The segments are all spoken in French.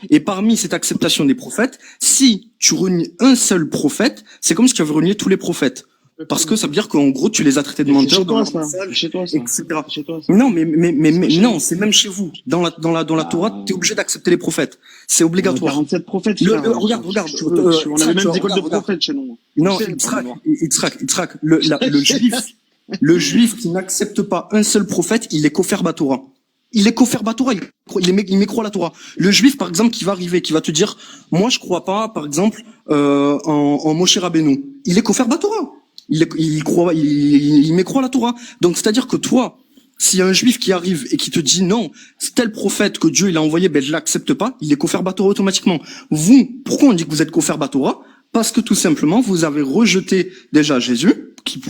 Et parmi cette acceptation des prophètes, si tu renies un seul prophète, c'est comme si tu avais renié tous les prophètes. Parce que ça veut dire qu'en gros, tu les as traités de menteurs dans leur message, Chez toi, ça. etc. Chez toi, ça. Non, mais non, c'est même chez vous. Dans la Torah, t'es obligé d'accepter les prophètes. C'est obligatoire. 47 prophètes, Regarde. on avait même des écoles de prophètes chez nous. Non, Yitzhak, le juif qui n'accepte pas un seul prophète, il est kofer Torah. Il est kofer Torah, il mécroit la Torah. Le juif, par exemple, qui va arriver, qui va te dire, moi, je crois pas, par exemple, en Moshe Rabbeinu. Il est kofer Torah. Il mécroit la Torah. Donc, c'est-à-dire que toi, s'il y a un juif qui arrive et qui te dit non, c'est tel prophète que Dieu il a envoyé, ben je l'accepte pas, il est kofer Torah automatiquement. Vous, pourquoi on dit que vous êtes kofer Torah? Parce que tout simplement, vous avez rejeté déjà Jésus, qui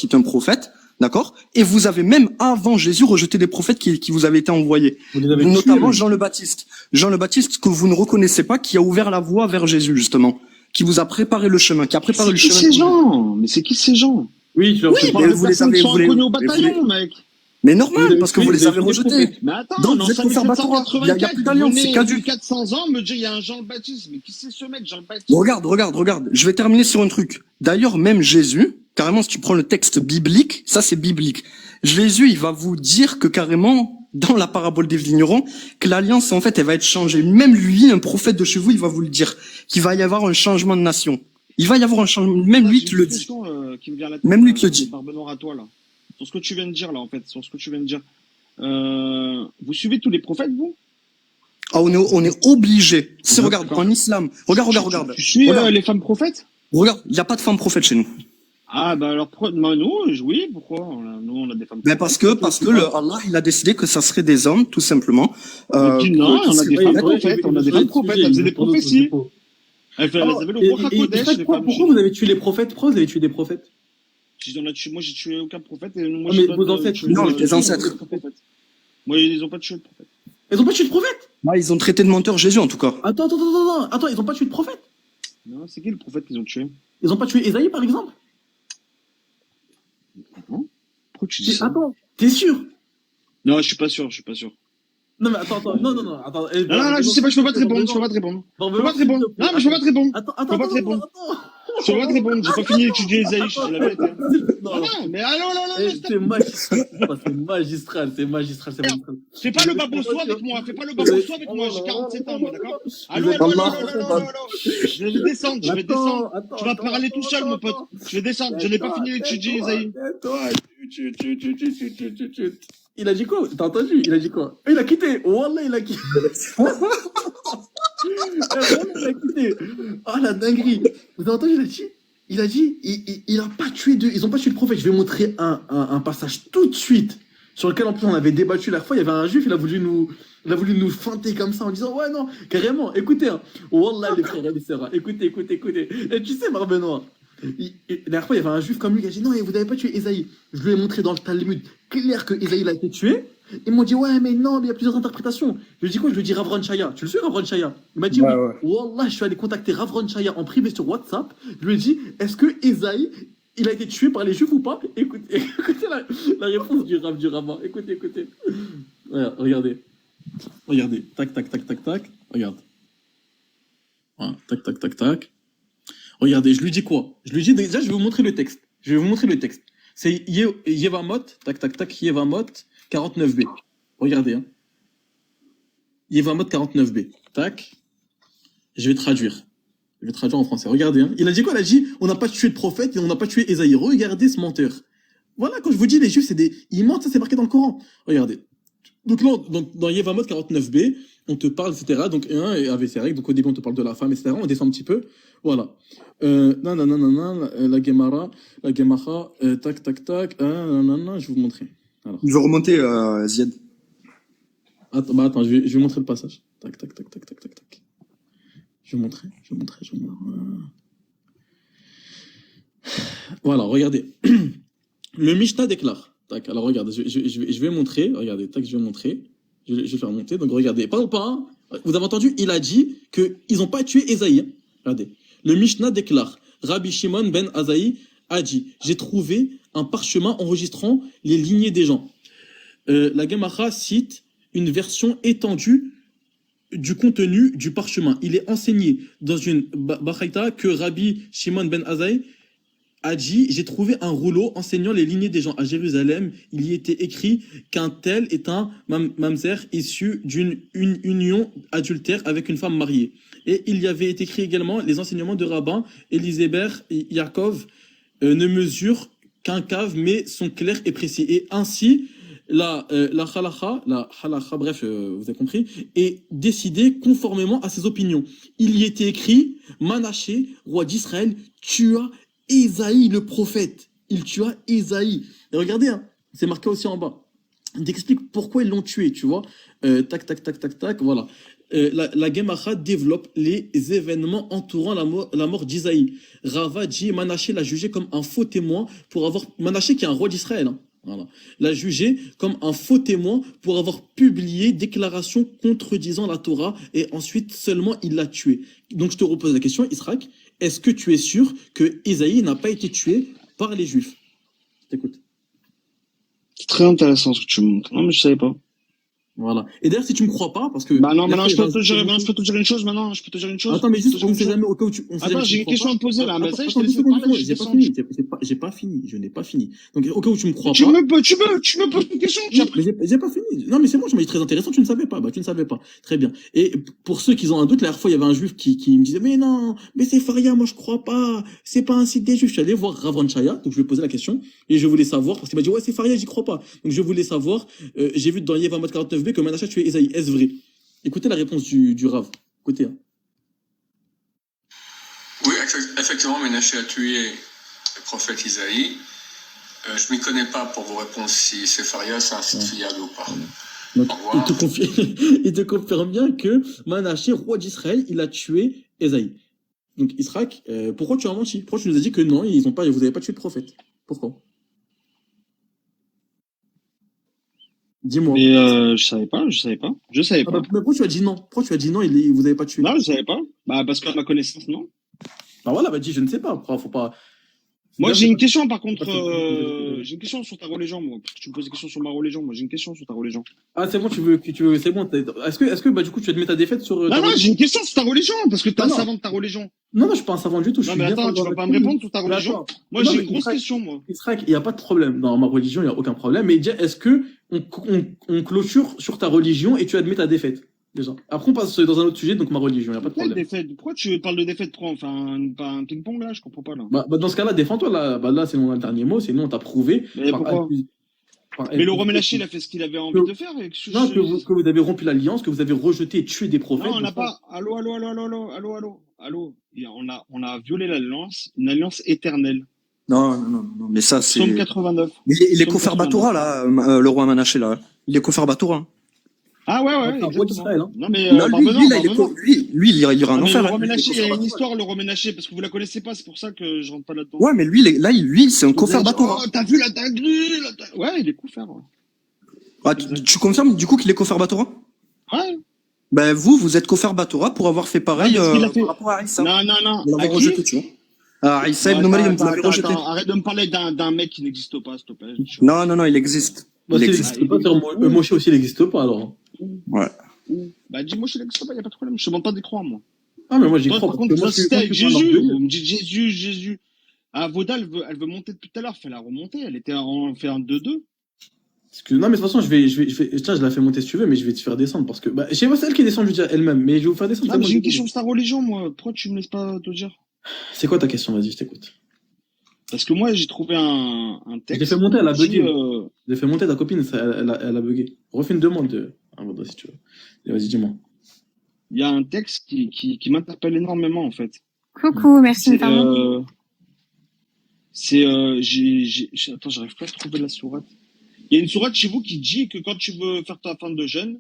est un prophète, d'accord? Et vous avez même, avant Jésus, rejeté des prophètes qui vous avaient été envoyés. Notamment Jean le Baptiste. Jean le Baptiste, que vous ne reconnaissez pas, qui a ouvert la voie vers Jésus, justement. Qui vous a préparé le chemin, qui a préparé le chemin. C'est qui ces gens? Mais c'est qui ces gens? Oui, tu mais vous les avez, vous les au bataillon, mec. Mais normal, parce que vous les avez rejetés. Mais attends, donc vous êtes kofer Torah. Il y a plus d'alliance, c'est caduc. 400 ans, me dit, il y a un Jean le Baptiste. Mais qui c'est ce mec, Jean le Baptiste? Regarde. Je vais terminer sur un truc. D'ailleurs, même Jésus, carrément, si tu prends le texte biblique, ça c'est biblique. Jésus, il va vous dire que carrément, dans la parabole des vignerons, que l'alliance, en fait, elle va être changée. Même lui, un prophète de chez vous, il va vous le dire. Qu'il va y avoir un changement de nation. Il va y avoir un changement. Même lui te le dit. Même lui te le dit. Benoît, à toi, là. Sur ce que tu viens de dire, là, en fait. Sur ce que tu viens de dire. Vous suivez tous les prophètes, vous? Ah, on est obligé. Si, regarde, en islam. Regarde. Tu suis les femmes prophètes? Regarde, il n'y a pas de femmes prophètes chez nous. Ah, bah alors, nous, oui, pourquoi? Nous, on a des femmes prophètes. Ben parce que Allah, il a décidé que ça serait des hommes, tout simplement. Non, on a des femmes prophètes, elles faisaient des prophéties. Elles avaient le roi Hakodesh. Pourquoi vous avez tué les prophètes? Pourquoi vous avez tué des prophètes? Moi, j'ai tué aucun prophète. Et moi, mais vos ancêtres. Non, tes ancêtres. Moi, ils ont pas tué le prophète. Ils ont pas tué de prophète? Ah, ils ont traité de menteur Jésus, en tout cas. Attends, ils ont pas tué de prophète? Non, c'est qui le prophète qu'ils ont tué? Ils ont pas tué Esaïe, par exemple? Non. Pourquoi tu dis ça? Attends, t'es sûr? Non, je suis pas sûr. Non, mais attends, attends. Non, je sais pas, je peux pas te répondre. Non, mais je peux pas te répondre. Attends. Je peux pas te répondre, j'ai pas fini d'étudier Esaïe, je dis la vérité. Non, mais allons. C'est magistral. Fais pas le babosso avec moi, j'ai 47 ans, moi, d'accord? Allô. Je vais descendre. Tu vas parler tout seul, mon pote. Je vais descendre, je n'ai pas fini d'étudier Esaïe. Il a dit quoi? T'as entendu? Il a dit quoi? Il a quitté. Wallah, il a quitté. Oh la dinguerie. Vous avez entendu? Il a dit, il a pas tué ils ont pas tué le prophète. Je vais montrer un passage tout de suite sur lequel en plus on avait débattu la fois. Il y avait un juif, il a voulu nous feinter comme ça en disant ouais non carrément. Écoutez, hein. Wallah les frères et les sœurs. Écoutez. Et tu sais Benoît. La dernière fois, il y avait un juif comme lui qui a dit non, vous n'avez pas tué Esaïe. Je lui ai montré dans le Talmud clair que Esaïe a été tué. Ils m'ont dit ouais, mais non, mais il y a plusieurs interprétations. Je lui ai dit quoi? Je lui ai dit Ravron Chaya. Tu le sais, Ravron Chaya? Il m'a dit oui. Wallah, je suis allé contacter Ravron Chaya en privé sur WhatsApp. Je lui ai dit est-ce que Esaïe, il a été tué par les juifs ou pas? Écoutez la réponse du Rav. Écoutez. Ouais, regardez. Tac. Regarde. Voilà. Tac. Regardez, je lui dis quoi? Je lui dis déjà, je vais vous montrer le texte. C'est Yevamot, Yevamot 49b. Regardez, hein. Yevamot 49b. Tac. Je vais traduire en français. Regardez, hein. Il a dit quoi? Il a dit, on n'a pas tué de prophète et on n'a pas tué Esaïe. Regardez ce menteur. Voilà, quand je vous dis, les juifs, ils mentent, ça c'est marqué dans le Coran. Regardez. Donc là, dans Yevamot 49b, on te parle, etc. Donc, avec ses règles. Donc, au début, on te parle de la femme, etc. On descend un petit peu. Voilà. La Gemara, tac, je vais vous montrer. Alors. Je vais remonter, Ziad. Attends, je vais montrer le passage. Tac. Je vais montrer. Voilà, regardez. Le Mishnah déclare. Tac, alors regardez, je vais montrer. Regardez, tac, je vais montrer. Je vais faire monter. Donc regardez, pas. Vous avez entendu, il a dit qu'ils n'ont pas tué Esaïe. Regardez. Le Mishnah déclare, Rabbi Shimon ben Azaï a dit, j'ai trouvé un parchemin enregistrant les lignées des gens. La Gemara cite une version étendue du contenu du parchemin. Il est enseigné dans une baraita que Rabbi Shimon ben Azai a dit, j'ai trouvé un rouleau enseignant les lignées des gens à Jérusalem. Il y était écrit qu'un tel est un mamzer issu d'une union adultère avec une femme mariée. Et il y avait été écrit également les enseignements de rabbin Élisébert Yaakov ne mesurent qu'un cave, mais sont clairs et précis. Et ainsi, la halakha, bref, vous avez compris, est décidée conformément à ses opinions. Il y était écrit, Manaché, roi d'Israël, tua Ésaïe le prophète. Il tua Ésaïe. Et regardez, hein, c'est marqué aussi en bas. Il t'explique pourquoi ils l'ont tué, tu vois. Tac, voilà. La Gemara développe les événements entourant la mort d'Isaïe. Rava dit Manaché l'a jugé comme un faux témoin pour avoir... Manaché qui est un roi d'Israël, hein, voilà, l'a jugé comme un faux témoin pour avoir publié déclaration contredisant la Torah et ensuite seulement il l'a tué. Donc je te repose la question, Israël, est-ce que tu es sûr que Ésaïe n'a pas été tué par les Juifs? Je t'écoute. C'est très intéressant ce que tu me montres. Non, mais je savais pas. Voilà. Et d'ailleurs, si tu me crois pas, parce que... Bah non, maintenant, je peux te dire une chose, maintenant. Je peux te dire une chose. Attends, mais juste, on sait jamais, au cas où tu... Attends, j'ai une question à te poser, là. Bah, ça, je t'ai laissé parler. parler. J'ai pas fini. Je n'ai pas fini. Donc, au cas où tu me crois pas... Tu me poses une question. Mais j'ai pas fini. Non, mais c'est bon, je m'ai dit très intéressant, tu ne savais pas. Bah, tu ne savais pas. Très bien. Et pour ceux qui ont un doute, la dernière fois, il y avait un juif qui me disait, mais non, mais c'est Faria, moi, je crois pas. C'est pas un site des juifs. Je suis allé voir Rav Chaya, donc je lui ai posé la question, et je voulais savoir, parce qu'il m'a dit, ouais, c'est Faria, j'y crois pas. Donc, je voulais savoir, j'ai vu dans Yevamot 49b que Manasseh tuait Esaïe. Est-ce vrai? Écoutez la réponse du Rav. Écoutez. Hein. Oui, effectivement, Ménaché a tué le prophète Isaïe. Je ne m'y connais pas pour vous répondre si c'est Faria, c'est un site fiable ou pas. Donc, il te confirme bien que Manassé, roi d'Israël, il a tué Esaïe. Donc, Israël, pourquoi tu as menti? Pourquoi tu nous as dit que non, vous n'avez pas tué le prophète? Pourquoi? Dis-moi. Mais je savais pas. Ah bah, mais pourquoi tu as dit non? Pourquoi tu as dit non, vous n'avez pas tué? Non, je savais pas. Bah, parce qu'à ma connaissance, non. Bah voilà, bah dis, je ne sais pas. Faut pas... Moi, j'ai une question, par contre, j'ai une question sur ta religion, moi. Parce que tu me poses des questions sur ma religion. Moi, j'ai une question sur ta religion. Ah, c'est bon, c'est bon. Est-ce que, bah, du coup, tu admets ta défaite sur Non, j'ai une question sur ta religion, parce que t'es un savant de ta religion. Non, je suis pas un savant du tout. Non, mais attends, tu vas pas me répondre sur ta religion. Moi, j'ai une grosse question, moi. Israël, il n'y a pas de problème. Dans ma religion, il n'y a aucun problème. Mais déjà, est-ce que on clôture sur ta religion et tu admets ta défaite? Déjà. Après, on passe dans un autre sujet, donc ma religion, il n'y a pas de problème. Pourquoi tu parles de défaite? Enfin, pas un ping-pong, là? Je comprends pas, là. Bah, dans ce cas-là, défends-toi, là. Bah, là, c'est mon dernier mot, sinon on t'a prouvé. Mais pourquoi? Mais le Roménaché, il a fait ce qu'il avait envie de faire. Non, que vous avez rompu l'alliance, que vous avez rejeté et tué des prophètes. Non, on n'a pas. Allô. On a violé l'alliance, une alliance éternelle. Non, mais ça, c'est. Somme 89. Il est Kofer Batora, là, le roi Manaché, là. Il est Kofer Batora. Ah ouais, un roi d'Israël, hein. Non, mais lui, il ira en enfer. Il y a une histoire, le Roménaché, parce que vous la connaissez pas, c'est pour ça que je rentre pas là-dedans. Ouais, mais lui, c'est un Kofer Batora. Oh, t'as vu la dinguerie? Ouais, il est Kofer. Ah, tu confirmes, du coup, qu'il est Kofer Batora? Ouais. Ben, vous êtes Kofer Batora pour avoir fait pareil, par rapport à Issa. Non. Vous l'avez rejeté, tu vois. Ah, Issa ibn Maryam, vous l'avez rejeté. Arrête de me parler d'un mec qui n'existe pas, s'il te plaît. Non, il existe. Il existe pas. Moshe aussi, il n'existe pas, alors. Ouais. Bah, dis-moi, il n'existe pas, il n'y a pas de problème. Je te demande pas d'y croire, moi. Ah, mais moi, j'y crois. Par contre, vous insistez avec Jésus. Vous me dites Jésus. Ah, Voda, elle veut monter depuis tout à l'heure. Fais-la remonter. Elle était fait un 2-2. Non, mais de toute façon, tiens, je la fais monter si tu veux, mais je vais te faire descendre parce que, bah, je sais pas, c'est elle qui est descendue elle-même, mais je vais vous faire descendre. Ah, mais j'ai une question sur ta religion, moi. Pourquoi tu me laisses pas te dire? C'est quoi ta question? Vas-y, je t'écoute. Parce que moi, j'ai trouvé un texte. Je l'ai fait monter, elle a bugué. Je l'ai fait monter, ta copine, elle a bugué. Refais une demande, si tu veux. Vas-y, dis-moi. Il y a un texte qui m'interpelle énormément, en fait. Coucou, merci. Attends, j'arrive pas à trouver la sourate. Il y a une sourate chez vous qui dit que quand tu veux faire ta fin de jeûne,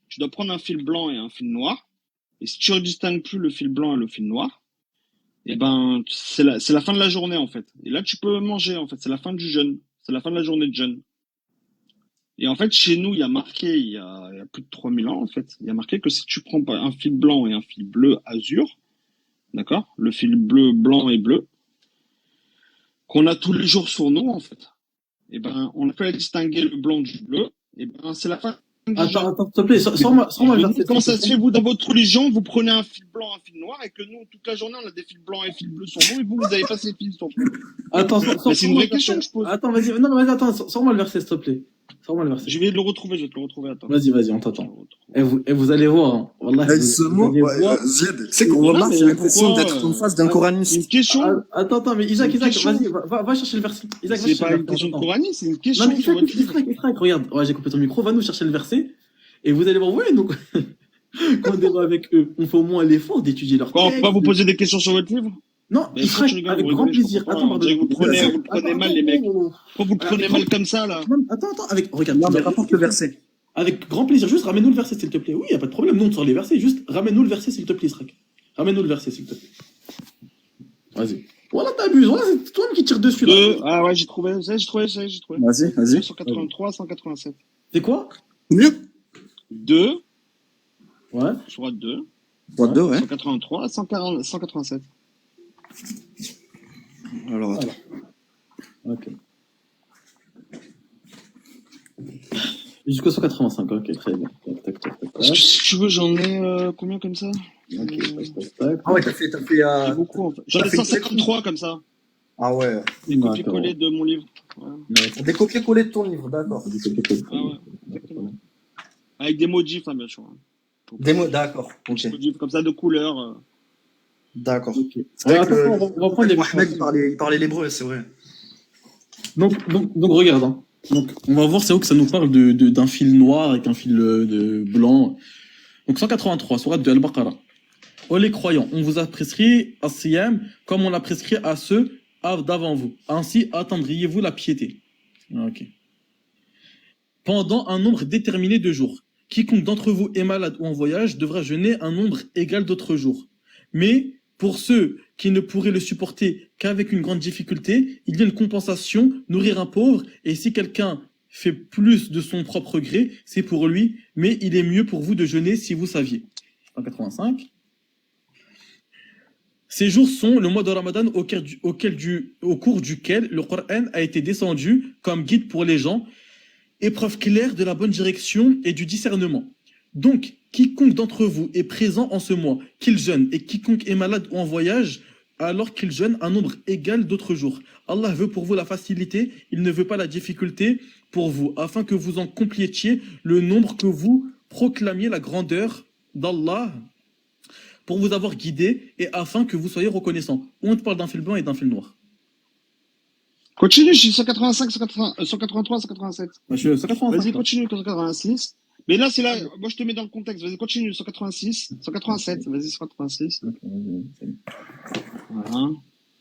tu dois prendre un fil blanc et un fil noir. Et si tu ne distingues plus le fil blanc et le fil noir, eh ben, c'est la fin de la journée, en fait. Et là, tu peux manger, en fait. C'est la fin du jeûne. C'est la fin de la journée de jeûne. Et en fait, chez nous, il y a marqué, il y a plus de 3000 ans, en fait, il y a marqué que si tu prends un fil blanc et un fil bleu azur, d'accord? Le fil bleu, blanc et bleu, qu'on a tous les jours sur nous, en fait. Eh ben, on a fait distinguer le blanc du bleu. Eh ben, c'est la fin Attends, s'il te plaît, sors-moi le verset. Comment ça se fait, vous, dans votre religion, vous prenez un fil blanc, un fil noir, et que nous, toute la journée, on a des fils blancs et fils bleus sur nous, et vous, vous avez pas ces fils sur vous. Attends, Mais c'est une vraie question que je pose. Attends, vas-y, non, vas-y, attends, sors-moi le verset, s'il te plaît. Sors-moi le verset. Je vais le retrouver, je vais te le retrouver, attends. Vas-y, on t'attend. Et vous allez voir, hein. Wallah, vous allez voir. Zied, c'est qu'on Non, mais j'ai l'impression pourquoi, d'être en face d'un coraniste. C'est une question. Attends, mais Isaac, C'est une question. vas-y, va chercher le verset. Isaac, va C'est chercher pas le une verset. question de Attends. Coranie, c'est une Non, question mais sur votre livre. Israël, regarde. Ouais, j'ai coupé ton micro, va nous chercher le verset. Et vous allez voir, oui, donc, quand on débat avec eux, on fait au moins l'effort d'étudier leur Quoi, on peut texte. pas vous poser des questions sur votre livre? Non, Mais Israël, franchement, les gars, avec vous grand rigolez, je plaisir. comprends pas. Attends, On dirait que vous le prenez mal, les mecs. Pourquoi vous le prenez mal comme ça, là? Attends, regarde. Non, mais rapporte le verset. Avec grand plaisir, juste ramène-nous le verset, s'il te plaît. Oui, y a pas de problème, nous on te sort les versets, juste ramène-nous le verset, s'il te plaît, Israël. Ramène-nous le verset, s'il te plaît. Vas-y. Voilà, t'abuses, voilà, c'est toi-même qui tire dessus, là. Ah ouais, j'ai trouvé. Vas-y. 183, 187. C'est quoi? Mieux. 2, Ouais. soit 2, Droite 2, ouais. 183, 140, 187. Alors, attends. Ok. Jusqu'au 185, ok, très bien. Tac. Parce que si tu veux, j'en ai combien comme ça? Tac. Ah ouais, t'as fait, J'ai beaucoup en fait. J'en ai 153 comme ça. Ah ouais. Des copier-coller de mon livre. Ouais. Des copier-coller de ton livre, d'accord. Ah ouais, exactement. Avec des modifs, hein, bien sûr. D'accord, ok. Des modifs comme ça de couleurs. D'accord. Ok. C'est vrai que Attends, on va prendre les Mohamed, il parlait l'hébreu, c'est vrai. Donc regarde. Hein. Donc, on va voir, c'est où que ça nous parle d'un fil noir avec un fil de blanc. Donc, 183, sourate de Al-Baqarah. Oh les croyants, on vous a prescrit à Siyam comme on l'a prescrit à ceux d'avant vous. Ainsi, attendriez-vous la piété. Ok. Pendant un nombre déterminé de jours. Quiconque d'entre vous est malade ou en voyage devra jeûner un nombre égal d'autres jours. Mais pour ceux qui ne pourraient le supporter qu'avec une grande difficulté, il y a une compensation, nourrir un pauvre, et si quelqu'un fait plus de son propre gré, c'est pour lui, mais il est mieux pour vous de jeûner si vous saviez. 185. Ces jours sont le mois de Ramadan au cours duquel le Coran a été descendu comme guide pour les gens, épreuve claire de la bonne direction et du discernement. Donc, quiconque d'entre vous est présent en ce mois, qu'il jeûne, et quiconque est malade ou en voyage, alors qu'il jeûne un nombre égal d'autres jours. Allah veut pour vous la facilité, il ne veut pas la difficulté pour vous, afin que vous en complétiez le nombre, que vous proclamiez la grandeur d'Allah pour vous avoir guidé et afin que vous soyez reconnaissants. On te parle d'un fil blanc et d'un fil noir. Continue, je suis 185, 183, 187. Je suis 185. Vas-y, continue, 186. Mais là, c'est là, moi je te mets dans le contexte. Vas-y, continue, 186, 187, vas-y, 186. Voilà.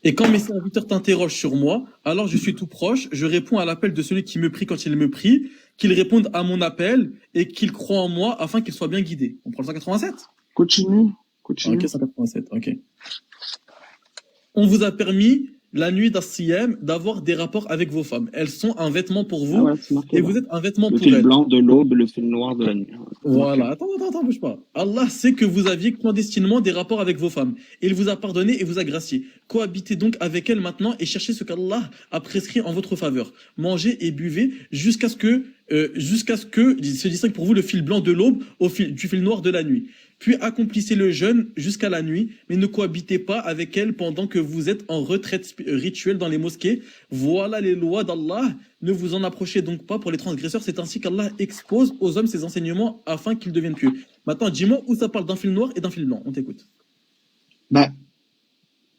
Et quand mes serviteurs t'interrogent sur moi, alors je suis tout proche, je réponds à l'appel de celui qui me prie quand il me prie, qu'il réponde à mon appel et qu'il croit en moi afin qu'il soit bien guidé. On prend le 187 ? Continue. Ok, 187, ok. On vous a permis, la nuit d'As-Siyam, d'avoir des rapports avec vos femmes. Elles sont un vêtement pour vous, et vous êtes un vêtement pour elles. Le fil blanc de l'aube, le fil noir de la nuit. Voilà, attends, bouge pas. Allah sait que vous aviez clandestinement des rapports avec vos femmes. Il vous a pardonné et vous a gracié. Cohabitez donc avec elles maintenant et cherchez ce qu'Allah a prescrit en votre faveur. Mangez et buvez jusqu'à ce que se distingue pour vous le fil blanc de l'aube du fil noir de la nuit. Puis accomplissez le jeûne jusqu'à la nuit, mais ne cohabitez pas avec elles pendant que vous êtes en retraite rituelle dans les mosquées. Voilà les lois d'Allah. Ne vous en approchez donc pas pour les transgresseurs. C'est ainsi qu'Allah expose aux hommes ses enseignements afin qu'ils deviennent pieux. Maintenant, dis-moi où ça parle d'un fil noir et d'un fil blanc. On t'écoute. Bah,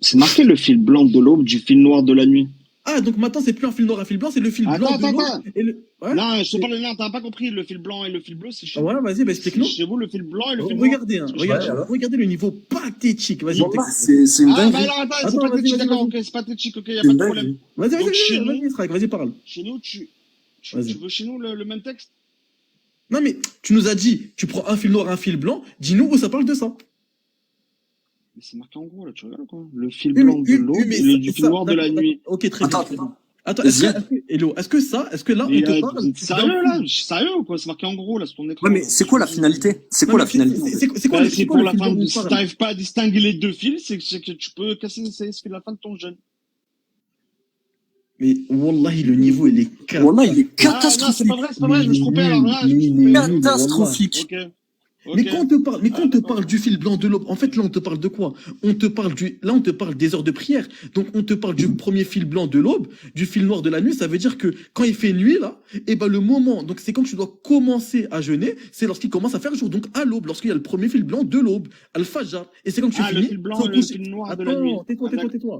c'est marqué le fil blanc de l'aube du fil noir de la nuit. Ah, donc maintenant, c'est plus un fil noir, un fil blanc, c'est le fil blanc de l'aube. Ouais. Non, je te parle, non, t'as pas compris. Le fil blanc et le fil bleu, c'est chez vous. Voilà, vas-y, explique-nous. Chez vous, le fil blanc et le fil noir. Regardez, regardez le niveau pathétique. Vas-y, c'est une dinguerie. Ah, bah alors, attends, c'est pathétique, d'accord, ok, c'est pathétique, ok, y a pas de problème. Vas-y, parle. Chez nous, tu veux chez nous le même texte? Non, mais tu nous as dit, tu prends un fil noir, un fil blanc, dis-nous où ça parle de ça. Mais c'est marqué en gros, là, tu regardes quoi? Le fil blanc de l'aube et du fil noir de la nuit. Ok, très bien. Attends, est-ce que là, on te parle... Sérieux, là? Sérieux ou quoi? C'est marqué en gros, là, sur ton écran. Ouais, mais c'est quoi la finalité? C'est quoi la finalité? C'est pour la fin. Si t'arrives pas à distinguer les deux fils, c'est que tu peux casser la fin de ton jeûne. Mais wallahi, le niveau, il est Wallah, il est Ah, non, catastrophique. c'est pas vrai, je me suis trompé alors. Là, je me suis trompé. Catastrophique. Ok. Mais Ok. quand on te parle, mais quand on te d'accord. parle du fil blanc de l'aube, en fait, là, on te parle de quoi? Là, on te parle des heures de prière. Donc, on te parle du premier fil blanc de l'aube, du fil noir de la nuit. Ça veut dire que quand il fait nuit, là, et ben, le moment, donc, c'est quand tu dois commencer à jeûner, c'est lorsqu'il commence à faire jour. Donc, à l'aube, lorsqu'il y a le premier fil blanc de l'aube, Al-Fajr. Et c'est quand tu Ah, le finis. fil blanc c'est au et le coucher. fil noir de la nuit. Attends, tais-toi,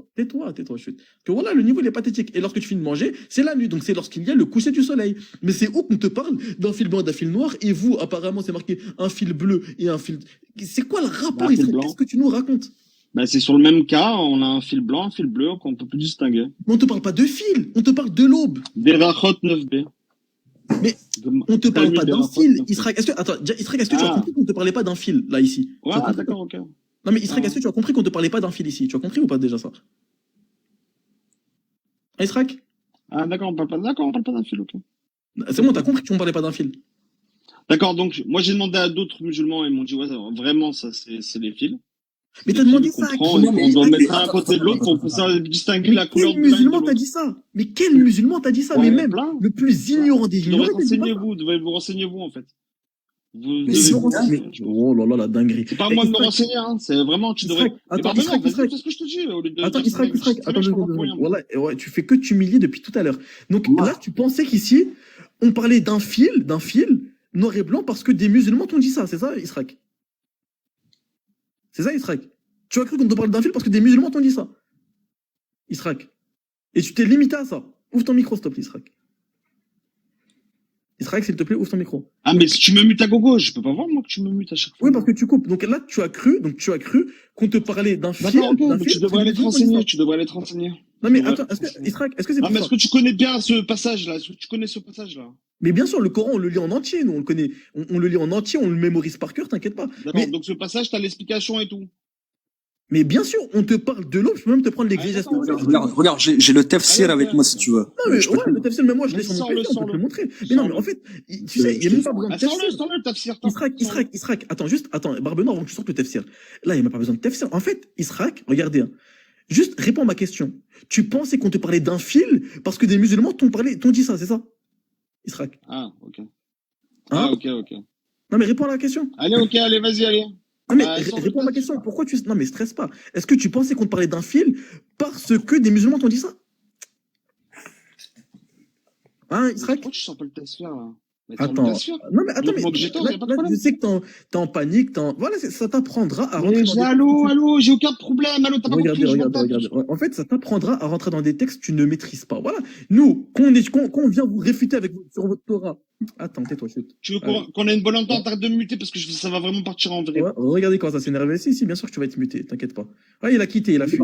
Ah, tais-toi, tais-toi, chut. Que voilà, le niveau, il est pathétique. Et lorsque tu finis de manger, c'est la nuit. Donc, c'est lorsqu'il y a le coucher du soleil. Mais c'est où qu'on te parle d'un fil blanc et d'un fil noir. Et vous, apparemment, c'est marqué un fil bleu et un fil. C'est quoi le rapport, un fil Israël? blanc. Qu'est-ce que tu nous racontes? Bah, c'est sur le même cas, on a un fil blanc, un fil bleu qu'on peut plus distinguer. Mais on te parle pas de fil, on te parle de l'aube. Derachot 9b. Mais De- on te parle Talmud pas d'un Derachot fil. 9b. Israël, est-ce que tu as Ah. compris qu'on te parlait pas d'un fil, là, ici? Tu as Ouais, compris d'accord, ok. Non, mais Israël, Ah. est-ce que tu as compris qu'on te parlait pas d'un fil ici? Tu as compris ou pas déjà ça? Hein, Israël? Ah, d'accord, on parle pas d'un fil, ok. C'est bon, t'as compris qu'on parlait pas d'un fil. D'accord, donc, moi, j'ai demandé à d'autres musulmans, et ils m'ont dit, ouais, vraiment, ça, c'est les fils. Mais Les t'as demandé fils ça qu'on à prend qui? et qu'on doit Mais mettre un à côté de l'autre pour pouvoir distinguer mais la couleur quel de l'un et de musulman t'a l'autre. dit ça? Mais quel musulman t'a dit ça? Mais Ouais, même plein. le plus ignorant des Vous devrez ignorants, il t'a dit pas renseigner ça. vous, devez vous renseigner vous, en fait. Vous Mais devez c'est vous bien. renseigner, je pense. Oh là là, la dinguerie. C'est pas à Eh, moi de me Israël, renseigner, hein. C'est vraiment, tu devrais. Israël, Mais attends, pardon, Israël, vas-y, Israël. fais ce que je te dis, au lieu de Attends, dire Israël, que Israël, très attends bien, je 2 comprends secondes. pour rien. Voilà, ouais, tu fais que t'humilier depuis tout à l'heure. Donc Ouais. là, tu pensais qu'ici, on parlait d'un fil noir et blanc parce que des musulmans t'ont dit ça, c'est ça, Israël? C'est ça, Israël? Tu as cru qu'on te parle d'un fil parce que des musulmans t'ont dit ça, Israël? Et tu t'es limité à ça. Ouvre ton micro, s'il te plaît, Israël. Israël, s'il te plaît, ouvre ton micro. Ah, mais si tu me mutes à gogo, je peux pas voir, moi, que tu me mutes à chaque fois. Oui, parce que tu coupes. Donc là, tu as cru qu'on te parlait d'un fil, D'accord, ok, d'un mais fil. tu devrais aller te parce que des musulmans t'ont dit renseigner, ça. tu devrais aller te renseigner. Non, mais Tu devrais attends, te renseigner. Israël, est-ce que c'est Ah, pour mais ça? est-ce que tu connais bien ce passage-là? Est-ce que tu connais ce passage-là? Mais bien sûr, le Coran, on le lit en entier, nous, on le connaît. On le lit en entier, on le mémorise par cœur, t'inquiète pas. D'accord, Mais, donc ce passage, t'as l'explication et tout. mais bien sûr, on te parle de l'aube, je peux même te prendre Ah, l'exégèse. d'accord, ok. Regarde, j'ai le tafsir Allez, avec ok. moi si tu veux. Non, mais Je peux ouais, te- le tafsir, même moi, je l'ai Vas-y, sur mon sors-le, PC, on peut te le sors-le. montrer. Mais non, mais Sors-le. en fait, tu sais, il n'y a même pas besoin de Ah, sors-le, tafsir. sors-le, le tafsir. Attends, sors-le. Israël, attends, Barbenor, avant que tu sortes le tafsir. Là, il n'y a même pas besoin de tafsir. En fait, Israël, regardez, hein, juste réponds à ma question. Tu pensais qu'on te parlait d'un fil parce que des musulmans t'ont dit ça, c'est ça, Israël? Ah, ok. Hein? Ah, ok. Non, mais réponds à la question. Allez, ok, allez, vas-y, allez. Non, mais Ah, sors le réponds à ma tafsir. question. Pourquoi tu. Non, mais stresse pas. Est-ce que tu pensais qu'on te parlait d'un fil parce que des musulmans t'ont dit ça? Hein, Mais Israël? pourquoi tu sors pas le tafsir, là? Mais sors le Attends. tafsir. Non, mais attends, Montre-moi que j'ai tort, là, y a pas de là, problème. je sais que t'es en panique. Voilà, ça t'apprendra à rentrer Mais dans des allô, j'ai aucun problème. Allô, t'as pas compris, je m'en tape. Regardez. En fait, ça t'apprendra à rentrer dans des textes que tu ne maîtrises pas. Voilà. Nous, quand on vient vous réfuter sur votre Torah. Attends, tais-toi, chut. Tu veux qu'on ait une bonne entente? Arrête de me muter parce que ça va vraiment partir en vrai. Ouais, regardez quand ça s'énerve. Si, bien sûr que tu vas être muté, t'inquiète pas. Ouais, il a quitté, il a fui.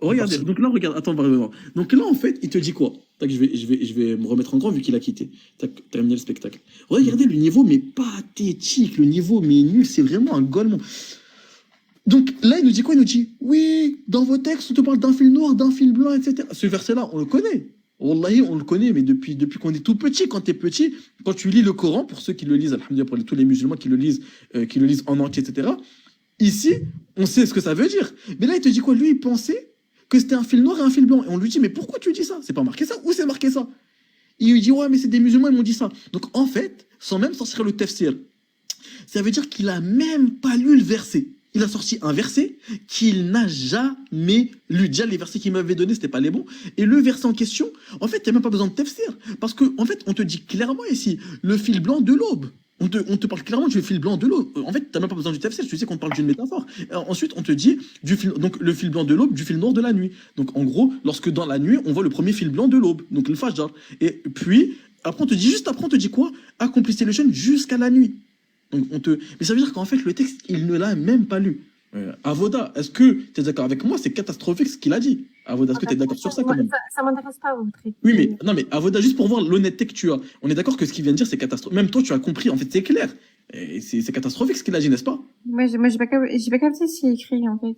Regardez, donc là, regarde, attends, vraiment. Donc là, en fait, il te dit quoi? Tac, je vais me remettre en grand vu qu'il a quitté. Tac, terminé le spectacle. Regardez le niveau, mais pathétique, le niveau, mais nul, c'est vraiment un golemon. Donc là, il nous dit quoi? Il nous dit, oui, dans vos textes, on te parle d'un fil noir, d'un fil blanc, etc. Ce verset-là, on le connaît. Wallahi, on le connaît, mais depuis qu'on est tout petit, quand t'es petit, quand tu lis le Coran, pour ceux qui le lisent, alhamdoulilah, pour tous les musulmans qui le lisent en entier, etc., ici, on sait ce que ça veut dire. Mais là, il te dit quoi? Lui, il pensait que c'était un fil noir et un fil blanc. Et on lui dit, mais pourquoi tu dis ça? C'est pas marqué ça? Où c'est marqué ça? Il lui dit, ouais, mais c'est des musulmans, ils m'ont dit ça. Donc, en fait, sans même sortir le tafsir, ça veut dire qu'il a même pas lu le verset. Il a sorti un verset qu'il n'a jamais lu. Déjà, les versets qu'il m'avait donnés, c'était pas les bons. Et le verset en question, en fait, il n'y a même pas besoin de tafsir. Parce que, en fait, on te dit clairement ici, le fil blanc de l'aube. On te parle clairement du fil blanc de l'aube. En fait, tu n'as même pas besoin du tafsir. Tu sais qu'on parle d'une métaphore. Ensuite, on te dit donc le fil blanc de l'aube, du fil noir de la nuit. Donc, en gros, lorsque dans la nuit, on voit le premier fil blanc de l'aube. Donc, le fajr. Et puis, après, on te dit quoi? Accomplissez le jeûne jusqu'à la nuit. Donc mais ça veut dire qu'en fait, le texte, il ne l'a même pas lu. Avoda, est-ce que tu es d'accord avec moi? C'est catastrophique ce qu'il a dit. Avoda, est-ce que tu es d'accord sur ça quand même? Ça m'intéresse pas, votre truc. Oui, mais non, mais Avoda, juste pour voir l'honnêteté que tu as, on est d'accord que ce qu'il vient de dire, c'est catastrophique. Même toi, tu as compris, en fait, c'est clair. Et c'est catastrophique ce qu'il a dit, n'est-ce pas? Moi, j'ai pas capté ce qu'il a écrit, en fait.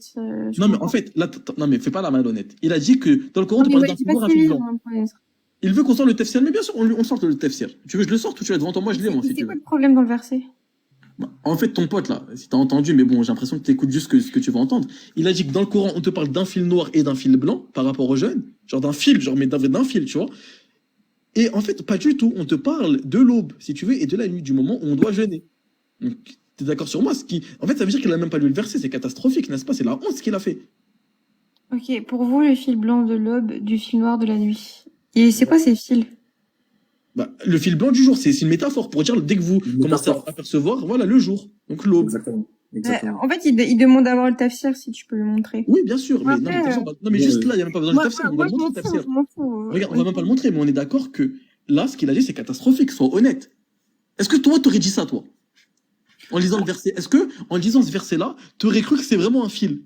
Non, mais en fait, là, non, mais fais pas la malhonnête. Il a dit que dans le Coran, on Non, parle mais d'un j'ai fil pas noir, un suivi, fil blanc. hein, pour être. Il veut qu'on sorte le tafsir, mais bien sûr, on sort le tafsir. Tu veux que je le sorte ou tu es devant toi? Moi, je l'ai, moi, si C'est tu quoi veux. le problème dans le verset? En fait, ton pote, là, si t'as entendu, mais bon, j'ai l'impression que t'écoutes juste ce que tu vas entendre. Il a dit que dans le Coran, on te parle d'un fil noir et d'un fil blanc par rapport aux jeûnes. Genre d'un fil, genre, mais d'un fil, tu vois. Et en fait, pas du tout. On te parle de l'aube, si tu veux, et de la nuit, du moment où on doit jeûner. Donc, t'es d'accord sur moi? En fait, ça veut dire qu'il a même pas lu le verset. C'est catastrophique, n'est-ce pas? C'est la honte ce qu'il a fait. Ok, pour vous, le fil blanc de l'aube, du fil noir de la nuit. Et c'est quoi ces fils? Bah, le fil blanc du jour, c'est une métaphore pour dire dès que vous Une commencez à métaphore. apercevoir, voilà, le jour. Donc l'aube. Exactement. Exactement. En fait, il demande d'avoir le tafsir, si tu peux le montrer. Oui, bien sûr. Mais, Après, non, mais juste là, il n'y a même pas besoin de tafsir. On va moi, le je montrer, m'en le tafsir. fous, je m'en fous. Regarde, on va même pas le montrer, mais on est d'accord que là, ce qu'il a dit, c'est catastrophique. Sois honnête. Est-ce que toi, t'aurais dit ça, toi? En lisant le verset. Est-ce que, en lisant ce verset-là, t'aurais cru que c'est vraiment un fil?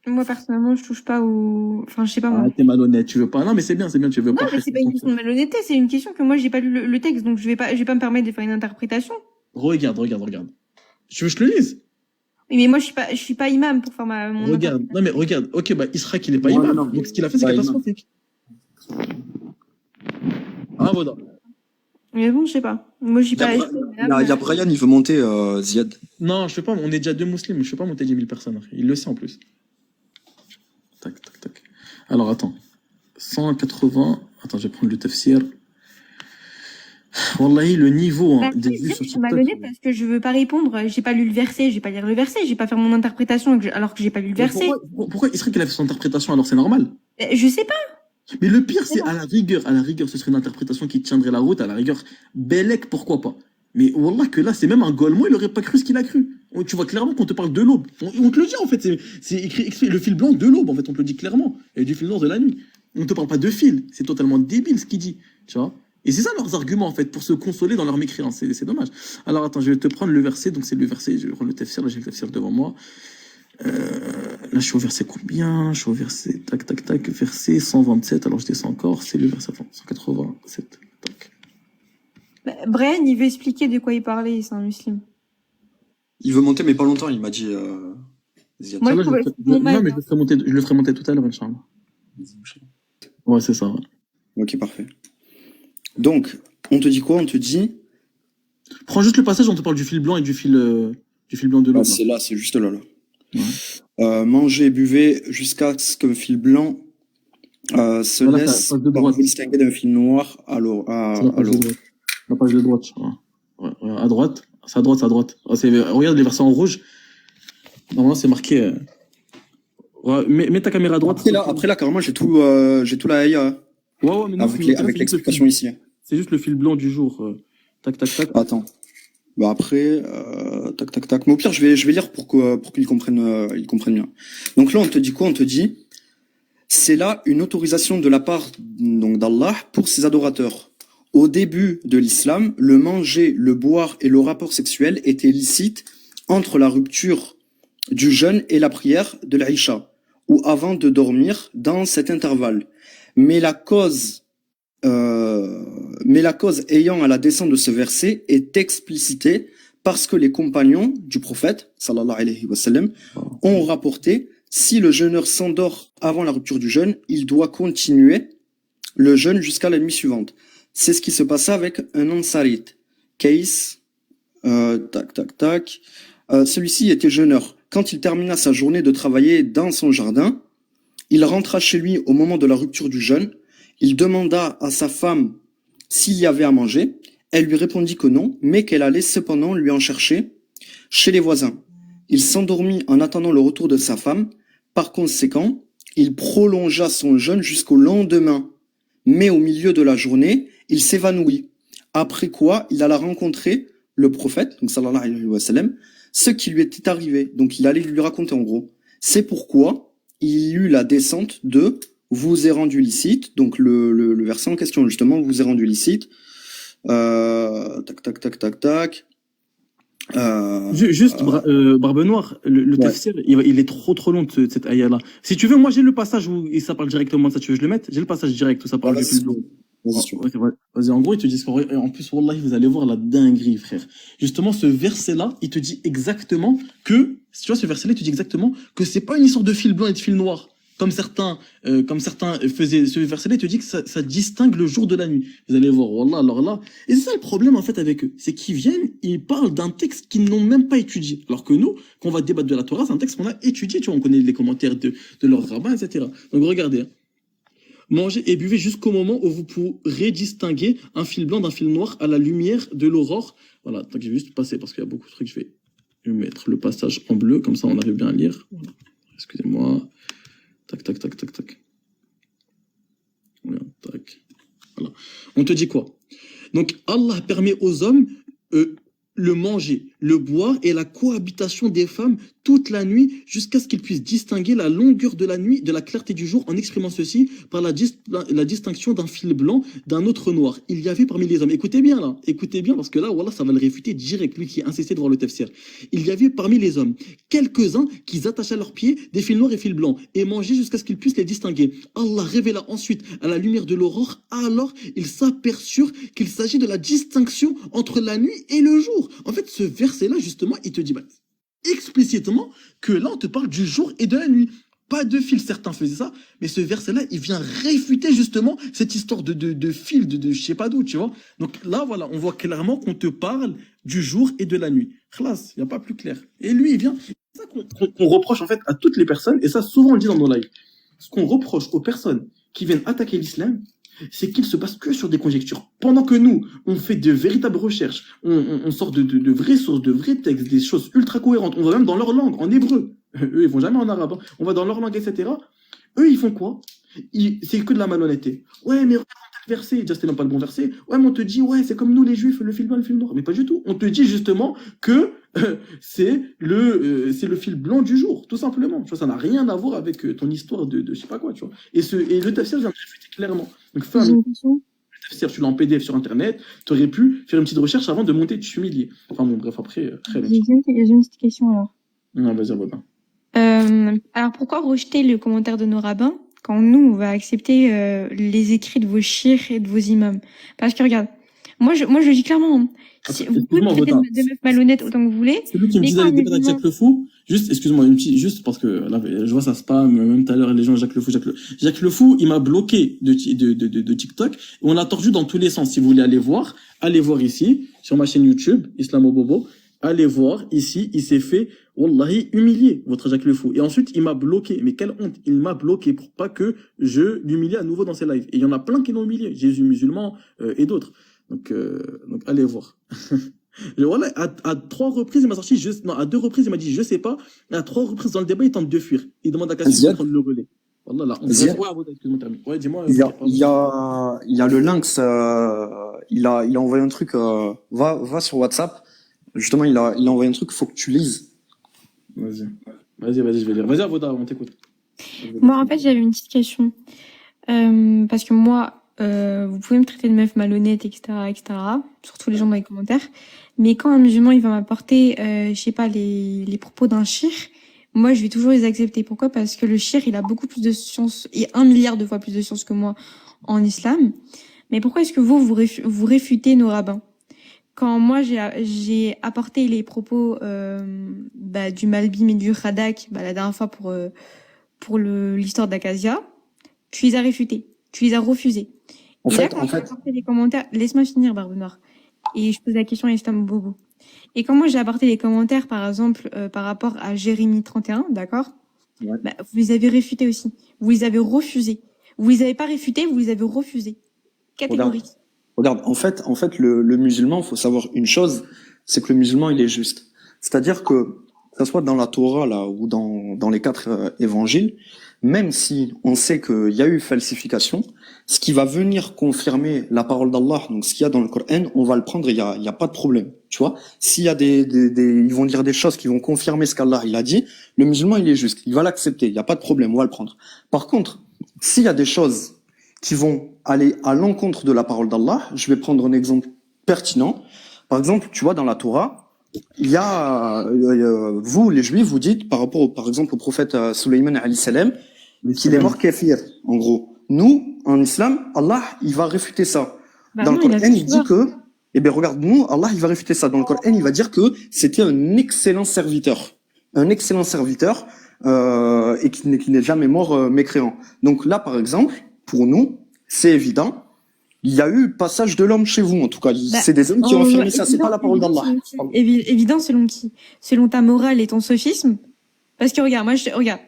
Moi, personnellement, je touche pas au... Enfin, je sais pas, moi. Ah, t'es malhonnête, tu veux pas. Non, mais c'est bien, tu veux Non, pas. mais c'est pas une question de malhonnêteté, c'est une question que moi, j'ai pas lu le texte, donc je vais pas me permettre de faire une interprétation. Regarde. Tu veux que je te le lise? Oui, mais moi, je suis pas imam pour faire mon Regarde. Non, mais regarde. Ok, bah, Israël, il est pas Non, imam. non, Donc, ce qu'il a fait, c'est pas catastrophique. Ah, voilà. Mais bon, je sais pas. Moi, je suis pas... Il y a Brian, il veut monter, Ziad. Non, je fais pas. On est déjà 2 musulmans. Je fais pas monter 10 000 personnes. Il le sait en plus. Tac. Alors, attends. 180. Attends, je vais prendre le tafsir. Wallahi, le niveau des vues sur Je suis TikTok. malhonnête parce que je veux pas répondre. J'ai pas lu le verset, j'ai pas lire le verset, j'ai pas faire mon interprétation alors que j'ai pas lu le verset. Pourquoi il serait qu'il a fait son interprétation alors c'est normal? Je sais pas. Mais le pire, c'est à la rigueur, ce serait une interprétation qui tiendrait la route, à la rigueur, Bellec, pourquoi pas? Mais wallah que là, c'est même un Golemont, il aurait pas cru ce qu'il a cru. Tu vois clairement qu'on te parle de l'aube. On te le dit en fait, c'est écrit le fil blanc de l'aube, en fait, on te le dit clairement. Et du fil noir de la nuit. On te parle pas de fil, c'est totalement débile ce qu'il dit, tu vois. Et c'est ça leurs arguments en fait, pour se consoler dans leur mécréance, c'est dommage. Alors attends, je vais te prendre le verset, donc c'est le verset, je vais prendre le tafsir, là j'ai le tafsir devant moi. Là, je suis au verset combien? Je suis au verset, tac, verset 127. Alors, je descends encore, c'est le verset 187. Tac. Brian, il veut expliquer de quoi il parlait, c'est un musulman. Il veut monter, mais pas longtemps, il m'a dit, Ziad. Moi, Ça, là, je non, mais je le ferai monter tout à l'heure, Inch'Allah. Ouais, c'est ça, ouais. Ok, parfait. Donc, on te dit quoi? On te dit... Prends juste le passage, on te parle du fil blanc et du fil blanc de l'eau. Ah, c'est là, c'est juste là. Ouais. Mangez et buvez jusqu'à ce que le fil blanc se Voilà, laisse ça, de droite. vous distinguer d'un fil noir à l'eau. La page de droite. Ouais, à droite. C'est à droite. Oh, regarde les versets en rouge. Normalement, c'est marqué. Ouais, mets ta caméra à droite. Après là, carrément, j'ai tout la haïa. Ouais, mais non, avec l'explication ici. C'est juste le fil blanc du jour. Tac. Attends. Bah après, tac. Mais au pire, je vais lire pour qu'ils comprennent bien. Donc là, on te dit quoi? On te dit, c'est là une autorisation de la part donc d'Allah pour ses adorateurs. Au début de l'islam, le manger, le boire et le rapport sexuel étaient licites entre la rupture du jeûne et la prière de l'Aïcha, ou avant de dormir dans cet intervalle. Mais la cause ayant à la descente de ce verset est explicitée parce que les compagnons du prophète, sallallahu alayhi wa sallam, ont rapporté, si le jeûneur s'endort avant la rupture du jeûne, il doit continuer le jeûne jusqu'à la nuit suivante. C'est ce qui se passait avec un ansarite. Case, celui-ci était jeûneur. Quand il termina sa journée de travailler dans son jardin, il rentra chez lui au moment de la rupture du jeûne. Il demanda à sa femme s'il y avait à manger. Elle lui répondit que non, mais qu'elle allait cependant lui en chercher chez les voisins. Il s'endormit en attendant le retour de sa femme. Par conséquent, il prolongea son jeûne jusqu'au lendemain. Mais au milieu de la journée, il s'évanouit. Après quoi, il alla rencontrer le prophète, donc sallallahu alayhi wa sallam, ce qui lui était arrivé. Donc il allait lui raconter en gros. C'est pourquoi il eut la descente de « vous est rendu licite », donc le verset en question justement, « vous est rendu licite ». Juste, Barbe Noire, le tafsir, il est trop long de cette ayah-là. Si tu veux, moi j'ai le passage où ça parle directement de ça, tu veux que je le mette? J'ai le passage direct où ça parle du fil blanc. Vas-y, en gros, ils te disent en plus, wallahi, vous allez voir la dinguerie, frère. Justement, ce verset-là, il te dit exactement que, tu vois, ce verset-là, il te dit exactement que c'est pas une histoire de fil blanc et de fil noir. comme certains faisaient ce verset-là, il te dit que ça distingue le jour de la nuit. Vous allez voir, wallah, alors là. Et c'est ça le problème, en fait, avec eux. C'est qu'ils viennent, ils parlent d'un texte qu'ils n'ont même pas étudié. Alors que nous, quand on va débattre de la Torah, c'est un texte qu'on a étudié, tu vois, on connaît les commentaires de leurs rabbins, etc. Donc, regardez, hein. Mangez et buvez jusqu'au moment où vous pourrez distinguer un fil blanc d'un fil noir à la lumière de l'aurore. Voilà, donc je vais juste passer parce qu'il y a beaucoup de trucs. Je vais mettre le passage en bleu, comme ça on arrive bien à lire. Voilà. Excusez-moi. Tac, tac, tac, tac, tac. Voilà, tac. Voilà. On te dit quoi? Donc Allah permet aux hommes le manger, le boire et la cohabitation des femmes toute la nuit jusqu'à ce qu'ils puissent distinguer la longueur de la nuit de la clarté du jour en exprimant ceci par la distinction d'un fil blanc d'un autre noir. Il y avait parmi les hommes, écoutez bien là, écoutez bien parce que là, voilà, ça va le réfuter direct, lui qui insistait devant le tafsir. Il y avait parmi les hommes quelques-uns qui attachaient à leurs pieds des fils noirs et fils blancs et mangeaient jusqu'à ce qu'ils puissent les distinguer. Allah révéla ensuite à la lumière de l'aurore, alors ils s'aperçurent qu'il s'agit de la distinction entre la nuit et le jour. En fait, ce verset-là, justement, il te dit explicitement que là, on te parle du jour et de la nuit. Pas de fil, certains faisaient ça, mais ce verset-là, il vient réfuter justement cette histoire de fil, de je sais pas d'où, tu vois. Donc là, voilà, on voit clairement qu'on te parle du jour et de la nuit. Khlas, il n'y a pas plus clair. Et lui, il vient. C'est ça qu'on reproche en fait à toutes les personnes, et ça, souvent on le dit dans nos lives. Ce qu'on reproche aux personnes qui viennent attaquer l'islam, c'est qu'il se base que sur des conjectures. Pendant que nous, on fait de véritables recherches, on sort de vraies sources, de vrais textes, des choses ultra cohérentes. On va même dans leur langue, en hébreu. Eux, ils vont jamais en arabe. Hein. On va dans leur langue, etc. Eux, ils font quoi? C'est que de la malhonnêteté. Ouais, mais regarde tel verset. Déjà, c'était même pas le bon verset. Ouais, mais on te dit, ouais, c'est comme nous, les juifs, le fil blanc, le fil noir. Mais pas du tout. On te dit justement que c'est le fil blanc du jour, tout simplement. Tu vois, ça n'a rien à voir avec ton histoire de je sais pas quoi, tu vois. Et le tafsir vient de réfuter clairement. Donc, tu l'as en PDF sur Internet, tu aurais pu faire une petite recherche avant de monter, de t'humilier. Enfin bon, bref, après, très bien. J'ai une petite question alors. Non, vas-y, Robin. Alors pourquoi rejeter le commentaire de nos rabbins quand nous, on va accepter les écrits de vos chirs et de vos imams? Parce que regarde, moi je dis clairement, hein, vous pouvez me traiter de meuf malhonnête autant que vous voulez. C'est lui qui me disait avec débat avec Jacques Le Fou. Juste, excuse-moi, juste parce que là, je vois ça spam, même tout à l'heure, les gens, Jacques Le Fou, il m'a bloqué de TikTok. Et on l'a tordu dans tous les sens. Si vous voulez aller voir ici, sur ma chaîne YouTube, Islamo Bobo. Allez voir, ici, il s'est fait, wallahi, humilier, votre Jacques Le Fou. Et ensuite, il m'a bloqué. Mais quelle honte. Il m'a bloqué pour pas que je l'humilie à nouveau dans ses lives. Et il y en a plein qui l'ont humilié. Jésus musulman, et d'autres. Donc, allez voir. Voilà, à 3 reprises, il m'a sorti à 2 reprises, il m'a dit, je sais pas. Et à 3 reprises dans le débat, il tente de fuir. Il demande à Cassie de prendre le relais. Voilà, là, ouais, dis-moi. Il y a le Lynx, il a envoyé un truc, va sur WhatsApp. Justement, il a envoyé un truc, faut que tu lises. Vas-y, je vais lire. Vas-y, Avoda, on t'écoute. Moi, en fait, j'avais une petite question. Parce que moi, vous pouvez me traiter de meuf malhonnête, etc., surtout les gens dans les commentaires. Mais quand un musulman, il va m'apporter, je sais pas, les propos d'un shir, moi, je vais toujours les accepter. Pourquoi? Parce que le shir, il a beaucoup plus de science, et 1 milliard de fois plus de science que moi en islam. Mais pourquoi est-ce que vous réfutez nos rabbins? Quand moi j'ai apporté les propos du Malbim et du Khadak la dernière fois pour l'histoire d'Acacia, tu les as réfutés, tu les as refusés. En et fait, là, quand j'ai apporté les commentaires, laisse-moi finir, Barbe Noire. Et je pose la question à Islam Bobo. Et quand moi j'ai apporté les commentaires, par exemple, par rapport à Jérémie 31, d'accord? Ouais. Vous les avez réfutés aussi. Vous les avez refusés. Vous les avez pas réfutés, vous les avez refusés. Catégorique. Regarde, en fait, le musulman, faut savoir une chose, c'est que le musulman, il est juste. C'est-à-dire que ça soit dans la Torah là ou dans les 4 évangiles, même si on sait qu'il y a eu falsification, ce qui va venir confirmer la parole d'Allah, donc ce qu'il y a dans le Coran, on va le prendre, il y a pas de problème, tu vois. S'il y a ils vont dire des choses qui vont confirmer ce qu'Allah il a dit, le musulman il est juste, il va l'accepter, il y a pas de problème, on va le prendre. Par contre, s'il y a des choses qui vont aller à l'encontre de la parole d'Allah, je vais prendre un exemple pertinent. Par exemple, tu vois, dans la Torah, il y a, vous, les Juifs, vous dites, par exemple, au prophète Sulayman alayhi salam, qu'il est mort kafir, en gros. Nous, en islam, Allah, il va réfuter ça. Dans le Coran, il dit que, regarde, nous, Allah, il va réfuter ça. Dans le Coran, il va dire que c'était un excellent serviteur. Un excellent serviteur. et qui n'est jamais mort mécréant. Donc là, par exemple, pour nous, c'est évident. Il y a eu passage de l'homme chez vous, en tout cas. C'est des hommes qui ont affirmé ça, c'est pas la parole d'Allah. Évident selon qui? Selon ta morale et ton sophisme? Parce que regarde, regarde.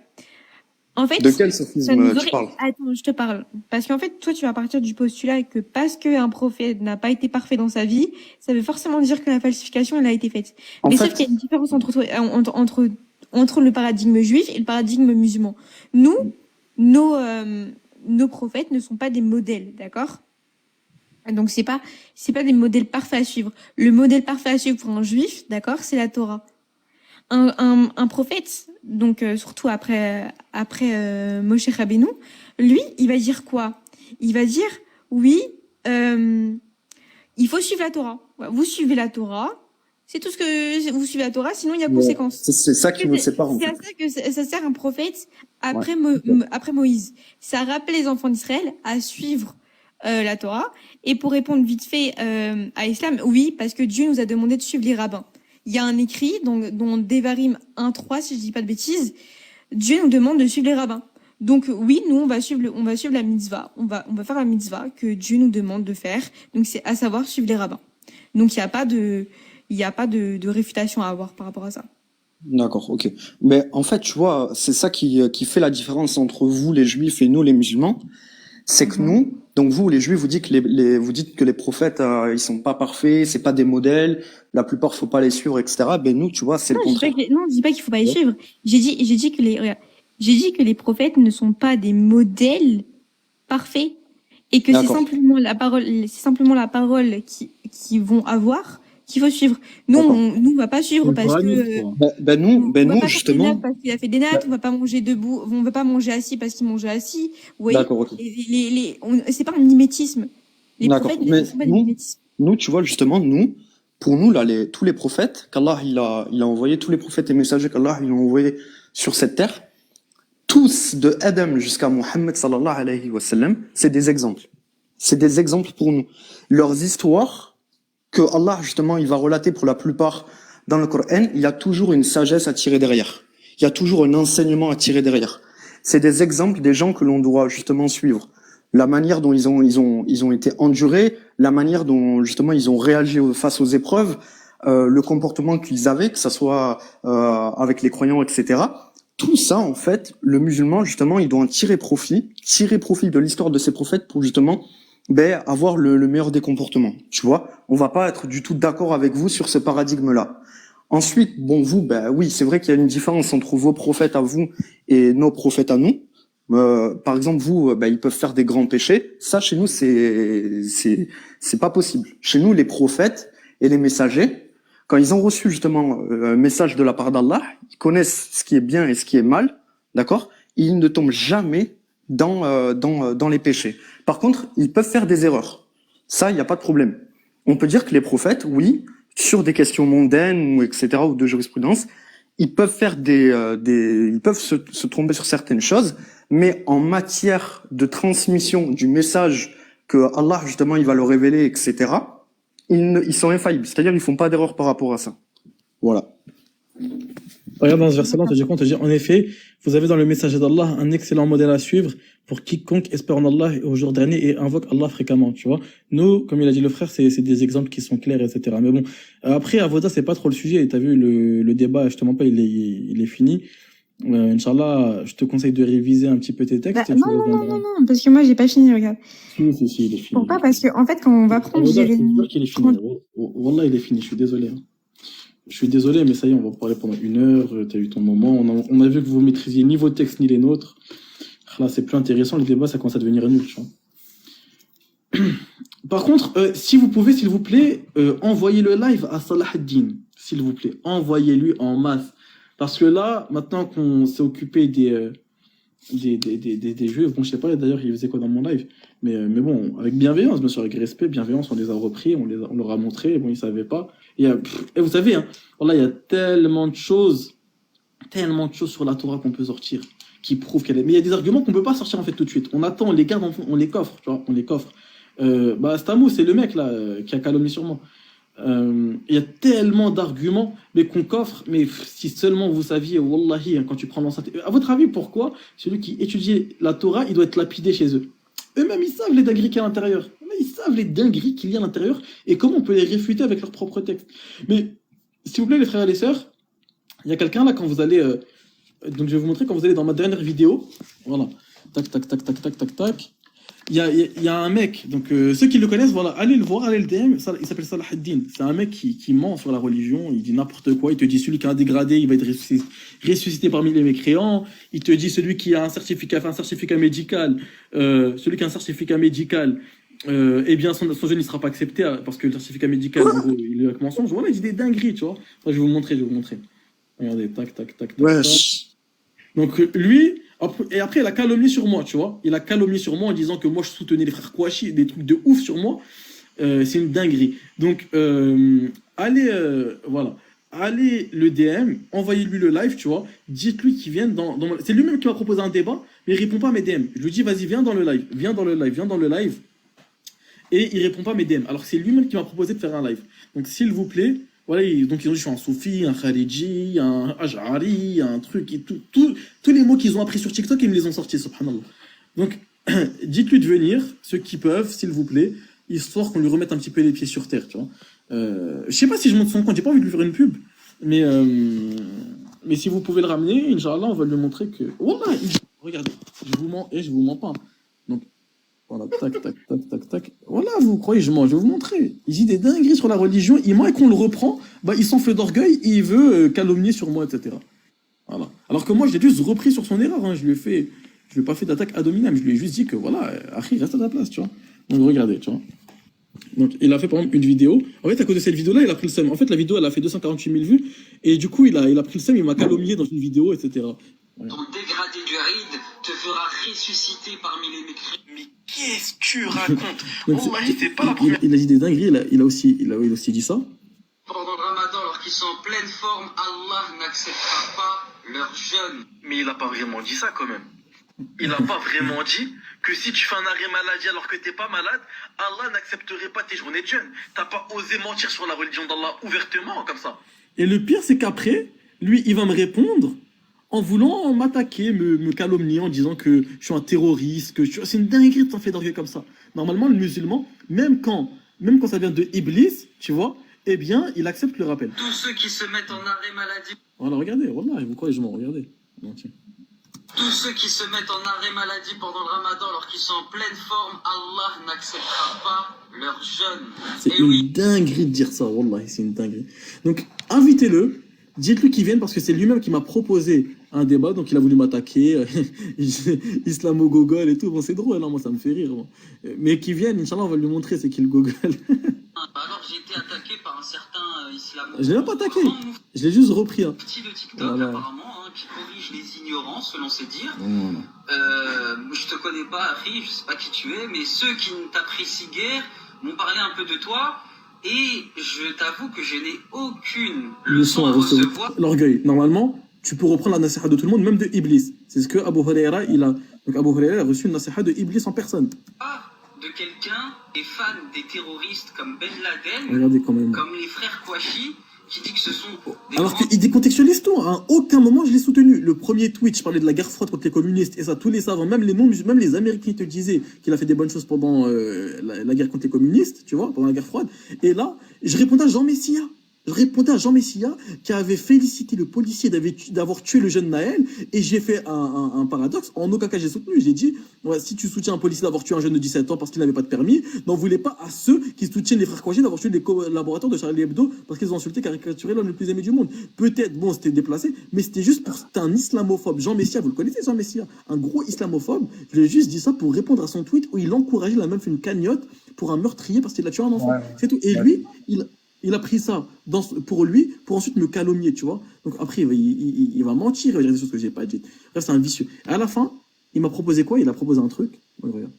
En fait, de quel sophisme tu parles? Attends, je te parle. Parce qu'en fait, toi, tu vas partir du postulat que parce qu'un prophète n'a pas été parfait dans sa vie, ça veut forcément dire que la falsification, elle a été faite. Mais sauf qu'il y a une différence entre le paradigme juif et le paradigme musulman. Nous, nos prophètes ne sont pas des modèles, d'accord? Donc c'est pas des modèles parfaits à suivre. Le modèle parfait à suivre pour un juif, d'accord, c'est la Torah. Un prophète, donc surtout après Moshe Rabbeinu, lui, il va dire quoi? Il va dire oui, il faut suivre la Torah. Vous suivez la Torah, c'est tout ce que vous suivez la Torah, sinon il y a conséquences. C'est ça qui nous sépare. C'est à ça que ça sert un prophète après Moïse. Ça rappelle les enfants d'Israël à suivre la Torah. Et pour répondre vite fait à Islam, oui, parce que Dieu nous a demandé de suivre les rabbins. Il y a un écrit dont Devarim 1.3, si je dis pas de bêtises, Dieu nous demande de suivre les rabbins. Donc oui, nous on va suivre la mitzvah, on va faire la mitzvah que Dieu nous demande de faire. Donc c'est à savoir suivre les rabbins. Donc il y a pas de réfutation à avoir par rapport à ça. D'accord, ok. Mais en fait, tu vois, c'est ça qui fait la différence entre vous les juifs et nous les musulmans. C'est que nous, donc vous les juifs, vous dites que les prophètes ils sont pas parfaits, c'est pas des modèles, la plupart faut pas les suivre, etc. Ben nous, tu vois, c'est le contraire. Non, je dis pas qu'il faut pas les suivre. J'ai dit que les prophètes ne sont pas des modèles parfaits et que c'est simplement la parole qui vont avoir qu'il faut suivre. Nous, on va pas suivre parce que nous justement parce qu'il a fait des nattes, on va pas manger debout, on va pas manger assis parce qu'il mangeait assis. Vous voyez, c'est pas un mimétisme. Les prophètes ne sont pas des mimétismes. Nous, tu vois, justement, pour nous là, tous les prophètes qu'Allah il a envoyé, tous les prophètes et messagers qu'Allah il a envoyés sur cette terre, tous de Adam jusqu'à Mohammed sallallahu alayhi wa sallam, c'est des exemples. C'est des exemples pour nous. Leurs histoires que Allah, justement, il va relater pour la plupart dans le Coran, il y a toujours une sagesse à tirer derrière. Il y a toujours un enseignement à tirer derrière. C'est des exemples des gens que l'on doit justement suivre. La manière dont ils ont été endurés, la manière dont, justement, ils ont réagi face aux épreuves, le comportement qu'ils avaient, que ça soit avec les croyants, etc. Tout ça, en fait, le musulman, justement, il doit en tirer profit de l'histoire de ces prophètes pour, justement, avoir le meilleur des comportements, tu vois. On va pas être du tout d'accord avec vous sur ce paradigme-là. Ensuite, bon, vous, oui, c'est vrai qu'il y a une différence entre vos prophètes à vous et nos prophètes à nous. Par exemple, vous, ils peuvent faire des grands péchés. Ça, chez nous, c'est pas possible. Chez nous, les prophètes et les messagers, quand ils ont reçu justement un message de la part d'Allah, ils connaissent ce qui est bien et ce qui est mal, d'accord? Ils ne tombent jamais dans les péchés. Par contre, ils peuvent faire des erreurs. Ça, il n'y a pas de problème. On peut dire que les prophètes, oui, sur des questions mondaines ou etc. ou de jurisprudence, ils peuvent faire ils peuvent se tromper sur certaines choses, mais en matière de transmission du message que Allah justement il va leur révéler, etc. Ils sont infaillibles. C'est-à-dire ils font pas d'erreur par rapport à ça. Voilà. Regarde dans ce verset-là, on te dit quoi? On te dit, en effet, vous avez dans le message d'Allah un excellent modèle à suivre pour quiconque espère en Allah au jour dernier et invoque Allah fréquemment, tu vois. Nous, comme il a dit le frère, c'est des exemples qui sont clairs, etc. Mais bon, après, Avoda, c'est pas trop le sujet. T'as vu, le débat, justement pas, il est fini. Inch'Allah, je te conseille de réviser un petit peu tes textes. Non, parce que moi, j'ai pas fini, regarde. Si, il est fini. Pourquoi? Parce que, en fait, quand on va prendre Jérémie... Je te jure qu'il est fini. Wallah, il est fini, je suis désolé. Je suis désolé, mais ça y est, on va parler pendant 1 heure. T'as eu ton moment. On a vu que vous maîtrisiez ni vos textes ni les nôtres. Là, c'est plus intéressant. Le débat, ça commence à devenir nul, tu vois. Par contre, si vous pouvez, s'il vous plaît, envoyez le live à Salah ad-Din. S'il vous plaît, envoyez-lui en masse. Parce que là, maintenant qu'on s'est occupé des jeux, bon, je sais pas d'ailleurs, il faisait quoi dans mon live. Mais bon, avec bienveillance, bien sûr, avec respect, bienveillance, on les a repris, on leur a montré, bon, ils savaient pas. Et vous savez, hein, voilà, il y a tellement de choses sur la Torah qu'on peut sortir, qui prouvent qu'elle est. Mais il y a des arguments qu'on peut pas sortir en fait tout de suite. On attend, on les garde, on les coffre, tu vois, on les coffre. Stamou, c'est le mec là qui a calomnié sur moi. Il y a tellement d'arguments, mais qu'on coffre, mais si seulement vous saviez, wallahi, hein, quand tu prends l'enceinte. À votre avis, pourquoi celui qui étudie la Torah, il doit être lapidé chez eux? Eux-mêmes, ils savent les dingueries qu'il y a à l'intérieur. Ils savent les dingueries qu'il y a à l'intérieur et comment on peut les réfuter avec leur propre texte. Mais, s'il vous plaît, les frères et les sœurs, il y a quelqu'un là, quand vous allez. Donc, je vais vous montrer quand vous allez dans ma dernière vidéo. Voilà. Tac, tac, tac, tac, tac, tac, tac. Il y a un mec, donc ceux qui le connaissent, voilà, allez le voir, allez le DM, il s'appelle Salah ad-Din. C'est un mec qui ment sur la religion, il dit n'importe quoi, il te dit celui qui a un dégradé, il va être ressuscité parmi les mécréants, il te dit celui qui a un certificat médical, celui qui a un certificat médical, eh bien son jeûne ne sera pas accepté parce que le certificat médical, en gros, il est avec mensonge. Voilà, il dit des dingueries, tu vois. Moi, je vais vous montrer. Regardez, tac, tac, tac, tac. Wesh. Donc lui, et après il a calomnié sur moi, tu vois. Il a calomnié sur moi en disant que moi je soutenais les frères Kouachi, des trucs de ouf sur moi. C'est une dinguerie. Donc voilà, allez le DM, envoyez-lui le live, tu vois. Dites-lui qu'il vienne c'est lui-même qui m'a proposé un débat, mais il répond pas à mes DM. Je lui dis vas-y viens dans le live, et il répond pas à mes DM. Alors c'est lui-même qui m'a proposé de faire un live. Donc s'il vous plaît. Voilà, donc ils ont dit je suis un soufi, un khariji, un aj'ari, un truc et tous les mots qu'ils ont appris sur TikTok, ils me les ont sortis, subhanallah. Donc, dites-lui de venir, ceux qui peuvent, s'il vous plaît, histoire qu'on lui remette un petit peu les pieds sur terre, tu vois. Je sais pas si je monte son compte, j'ai pas envie de lui faire une pub, mais si vous pouvez le ramener, Inch'Allah, on va lui montrer que... Wallah, regardez, je vous mens pas. Donc, voilà, tac, tac, tac, tac, tac. Voilà, vous croyez, je vais vous montrer. Il dit des dingueries sur la religion, il ment et qu'on le reprend, bah, il s'enfle d'orgueil et il veut calomnier sur moi, etc. Voilà. Alors que moi, je l'ai juste repris sur son erreur, hein. Je lui ai pas fait d'attaque ad hominem, je lui ai juste dit que voilà, Akhi, reste à ta place, tu vois. Donc, regardez, tu vois. Donc, il a fait par exemple une vidéo. En fait, à cause de cette vidéo-là, il a pris le seum. En fait, la vidéo, elle a fait 248 000 vues. Et du coup, il a pris le seum, il m'a calomnié dans une vidéo, etc. Ouais. Ton dégradé du ride te fera ressusciter parmi les mécréants. Mais qu'est-ce que tu racontes? Donc, c'est pas la première. il a dit des dingueries, il a aussi dit ça. Pendant le ramadan, alors qu'ils sont en pleine forme, Allah n'acceptera pas leur jeûne. Mais il a pas vraiment dit ça quand même. Il a pas vraiment dit que si tu fais un arrêt maladie alors que t'es pas malade, Allah n'accepterait pas tes journées de jeûne. T'as pas osé mentir sur la religion d'Allah ouvertement comme ça. Et le pire, c'est qu'après, lui, il va me répondre en voulant m'attaquer, me calomnier, en disant que je suis un terroriste, c'est une dinguerie de s'en faire d'orgueil comme ça. Normalement, le musulman, même quand ça vient de Iblis, tu vois, eh bien, il accepte le rappel. Tous ceux qui se mettent en arrêt maladie. Voilà, regardez, voilà, vous croyez, je m'en regardez. Non, tiens. Tous ceux qui se mettent en arrêt maladie pendant le ramadan alors qu'ils sont en pleine forme, Allah n'acceptera pas leur jeûne. C'est une dinguerie de dire ça, wallah, c'est une dinguerie. Donc, invitez-le, dites-lui qu'il vienne parce que c'est lui-même qui m'a proposé un débat, donc il a voulu m'attaquer, islamo-gogol et tout. Bon, c'est drôle, hein, moi ça me fait rire. Bon. Mais qu'il vienne, Inch'Allah, on va lui montrer c'est qui le gogol. Alors j'ai été attaqué par un certain islamo. Je l'ai même pas attaqué, je l'ai juste repris. Hein. Petit de TikTok voilà. apparemment, hein, qui corrige les ignorants selon ses dires. Voilà. Je te connais pas, Harry, je sais pas qui tu es, mais ceux qui ne t'apprécient guère m'ont parlé un peu de toi. Et je t'avoue que je n'ai aucune leçon à recevoir. L'orgueil. Normalement, tu peux reprendre la nasiha de tout le monde, même de Iblis. C'est ce que Abu Huraira, Donc Abu Huraira a reçu une nasiha de Iblis en personne. De quelqu'un qui est fan des terroristes comme Ben Laden, regardez quand même. comme les frères Kouachi, qui dit que ce sont des alors qu'il décontextualise tout. À aucun moment je l'ai soutenu. Le premier tweet, je parlais de la guerre froide contre les communistes, et ça, tous les savants, même les Américains te disaient qu'il a fait des bonnes choses pendant la guerre contre les communistes, tu vois, pendant la guerre froide. Et là, je répondais à Jean Messia. Qui avait félicité le policier d'avoir tué le jeune Naël, et j'ai fait un paradoxe. En aucun cas j'ai soutenu. J'ai dit, ouais, si tu soutiens un policier d'avoir tué un jeune de 17 ans parce qu'il n'avait pas de permis, n'en voulez pas à ceux qui soutiennent les frères Kouachi d'avoir tué les collaborateurs de Charlie Hebdo parce qu'ils ont insulté, caricaturé l'homme le plus aimé du monde. Peut-être, bon, c'était déplacé, mais c'était juste c'était un islamophobe. Jean Messia, vous le connaissez, Jean Messia, un gros islamophobe. Je lui ai juste dit ça pour répondre à son tweet où il encourageait, il a même fait une cagnotte pour un meurtrier parce qu'il a tué un enfant. Ouais. C'est tout. Et lui, il a pris ça pour lui, pour ensuite me calomnier, tu vois. Donc après, il va mentir, il va dire des choses que j'ai pas dites. Bref, c'est un vicieux. Et à la fin, il m'a proposé quoi? Il a proposé un truc. Ouais, regarde.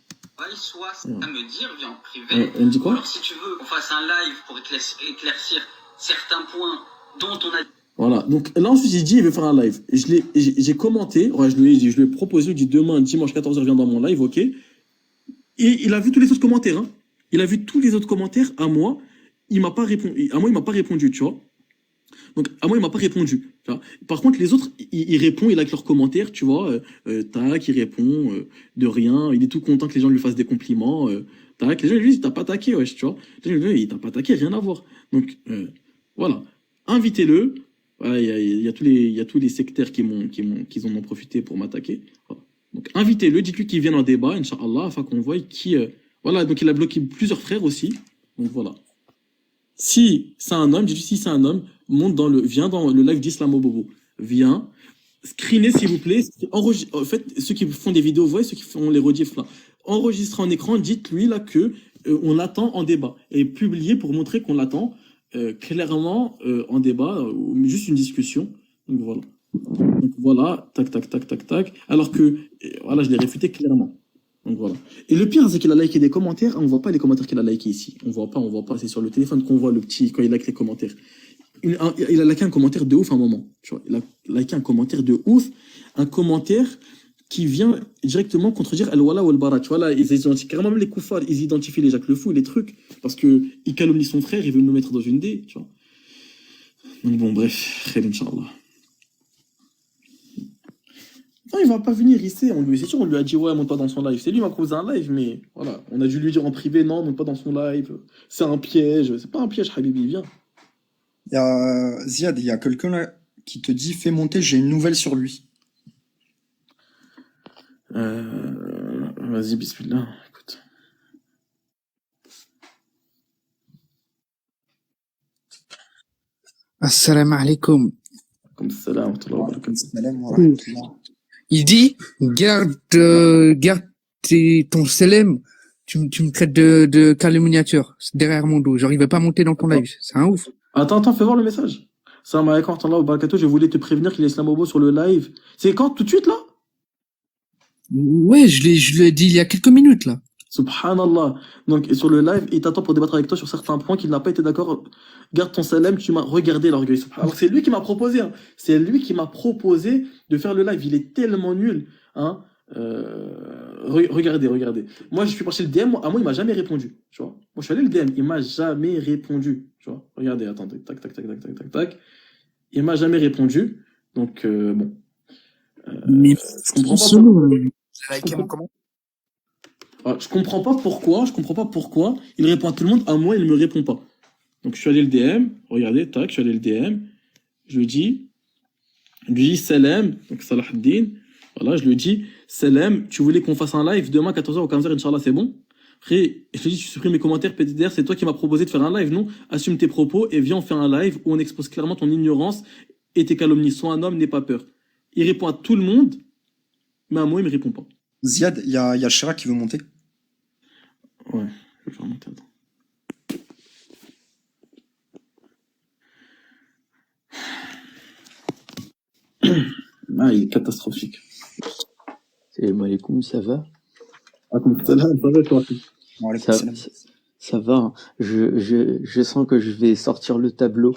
Soit à me dire, viens en privé. Elle me dit quoi? Alors si tu veux qu'on fasse un live pour éclaircir certains points dont on a... Voilà, donc là ensuite j'ai dit il veut faire un live. J'ai commenté, ouais, je lui ai proposé, je lui ai dit demain, dimanche 14h, viens dans mon live, ok. Et il a vu tous les autres commentaires, hein. Il a vu tous les autres commentaires à moi. il m'a pas répondu. À moi, il m'a pas répondu, tu vois. Donc, à moi, il m'a pas répondu. Tu vois. Par contre, les autres, il répond, il like leurs commentaires, tu vois. Tac, il répond de rien. Il est tout content que les gens lui fassent des compliments. Tac, les gens lui disent, t'as pas taqué, wesh, tu vois. Les gens lui disent, il t'a pas taqué, rien à voir. Donc, voilà. Invitez-le. Voilà, il y a tous les sectaires qui en ont profité pour m'attaquer. Voilà. Donc, invitez-le, dites-lui qu'il vienne en débat, Inch'Allah, afin qu'on voie qui. Voilà, donc il a bloqué plusieurs frères aussi. Donc, voilà. Si c'est un homme, dites-lui si c'est un homme, viens dans le live d'Islamo Bobo. Viens, screenez s'il vous plaît. En fait, ceux qui font des vidéos, vous voyez, ceux qui font les rediffs là, enregistrez en écran, dites-lui là que on l'attend en débat. Et publiez pour montrer qu'on l'attend clairement en débat, juste une discussion. Donc voilà. Donc voilà, tac, tac, tac, tac, tac. Alors que, voilà, je l'ai réfuté clairement. Donc voilà. Et le pire, c'est qu'il a liké des commentaires. On ne voit pas les commentaires qu'il a liké ici. On voit pas. C'est sur le téléphone qu'on voit le petit, quand il like les commentaires. Il a liké un commentaire de ouf à un moment. Tu vois, il a liké un commentaire de ouf. Un commentaire qui vient directement contredire Al-Wala ou Al-Bara. Tu vois, là, ils identifient, carrément même les koufars, ils identifient les Jacques le Fou, les trucs. Parce qu'il calomnie son frère, il veut nous mettre dans une dé. Tu vois. Donc bon, bref. Khair, Inch'Allah. Non, il va pas venir ici. C'est sûr, on lui a dit, ouais, monte pas dans son live. C'est lui qui m'a proposé un live, mais voilà. On a dû lui dire en privé, non, monte pas dans son live. C'est un piège. C'est pas un piège, Habibi, viens. Ziad, il y a quelqu'un là qui te dit, fais monter, j'ai une nouvelle sur lui. Vas-y, bismillah. Écoute. Assalamu alaikum. Comme salam, wa barakatuh. Salam wa rahmatullah. Il dit, garde ton célèbre, tu me traites de calomniateur derrière mon dos. Genre, il va pas monter dans ton live. C'est un ouf. Attends, fais voir le message. Salam alaikum wa rahmatullah wa barakatuh. Je voulais te prévenir qu'il y a Islamobo sur le live. C'est quand, tout de suite, là? Ouais, je l'ai dit il y a quelques minutes, là. Subhanallah. Donc, sur le live, il t'attend pour débattre avec toi sur certains points qu'il n'a pas été d'accord. Garde ton salem, tu m'as regardé l'orgueil. Alors, c'est lui qui m'a proposé, hein. C'est lui qui m'a proposé de faire le live. Il est tellement nul, hein. Regardez. Moi, je suis parti le DM. À moi, il m'a jamais répondu. Tu vois. Moi, je suis allé le DM. Il m'a jamais répondu. Tu vois. Regardez, attendez. Tac. Il m'a jamais répondu. Donc, bon. Mais Je comprends pas pourquoi il répond à tout le monde, à moi il me répond pas. Donc je suis allé le DM, regardez, tac, je suis allé le DM, je lui dis Salam, donc Salah ad-Din, voilà, je lui dis Salam, tu voulais qu'on fasse un live demain 14h ou 15h, Inch'Allah, c'est bon. Après, je lui dis, tu supprimes mes commentaires, PDR, c'est toi qui m'as proposé de faire un live, non? Assume tes propos et viens on fait un live où on expose clairement ton ignorance et tes calomnies. Sois un homme, n'aie pas peur. Il répond à tout le monde, mais à moi il me répond pas. Ziad, il y a Chira qui veut monter. Ouais, je vais remonter, attends. Ah, il est catastrophique. Salam alaikum, ça va? Ça va. Je sens que je vais sortir le tableau.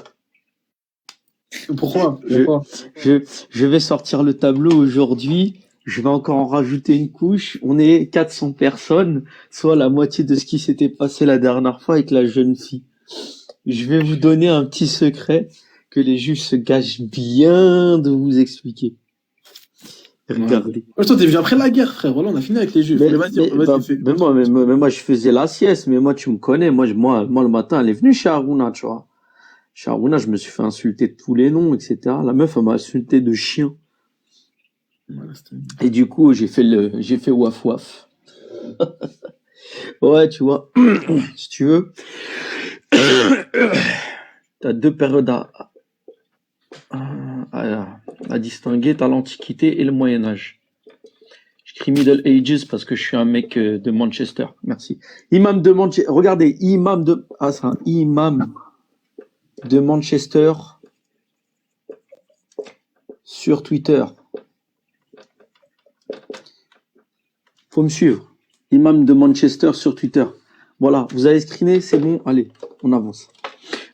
Pourquoi? Je vais sortir le tableau aujourd'hui. Je vais encore en rajouter une couche. On est 400 personnes, soit la moitié de ce qui s'était passé la dernière fois avec la jeune fille. Je vais vous donner un petit secret que les juges se gâchent bien de vous expliquer. Regardez. Ouais, toi, t'es venu après la guerre, frère. Voilà, on a fini avec les juges. Mais moi, je faisais la sieste. Mais moi, tu me connais. Moi, le matin, elle est venue chez Harouna, tu vois. Chez Harouna, je me suis fait insulter de tous les noms, etc. La meuf, elle m'a insulté de chien. Et du coup, j'ai fait waf waf. Ouais, tu vois, si tu veux, t'as deux périodes à distinguer, t'as l'Antiquité et le Moyen-Âge. J'écris Middle Ages parce que je suis un mec de Manchester. Merci. Imam de Manchester. Regardez, c'est un imam de Manchester sur Twitter. Faut me suivre. Imam de Manchester sur Twitter. Voilà, vous avez screené, c'est bon. Allez, on avance.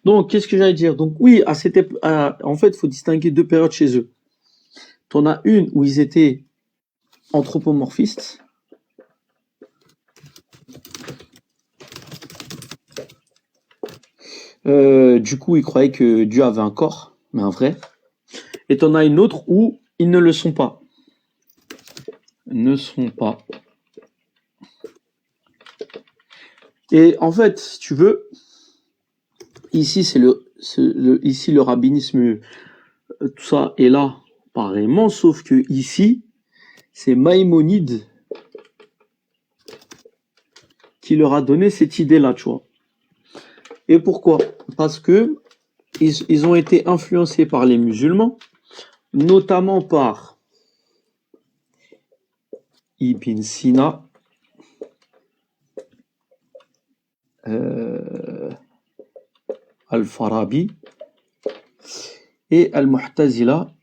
Donc, qu'est-ce que j'allais dire? Donc, oui, en fait, il faut distinguer deux périodes chez eux. T'en as une où ils étaient anthropomorphistes. Du coup, ils croyaient que Dieu avait un corps, mais un vrai. Et t'en as une autre où ils ne le sont pas. Ne sont pas. Et en fait, si tu veux, ici, ici, le rabbinisme, tout ça est là, pareillement, sauf que ici, c'est Maïmonide qui leur a donné cette idée-là, tu vois. Et pourquoi? Parce que ils ont été influencés par les musulmans, notamment par Ibn Sina, Al-Farabi et Al-Mu'tazila,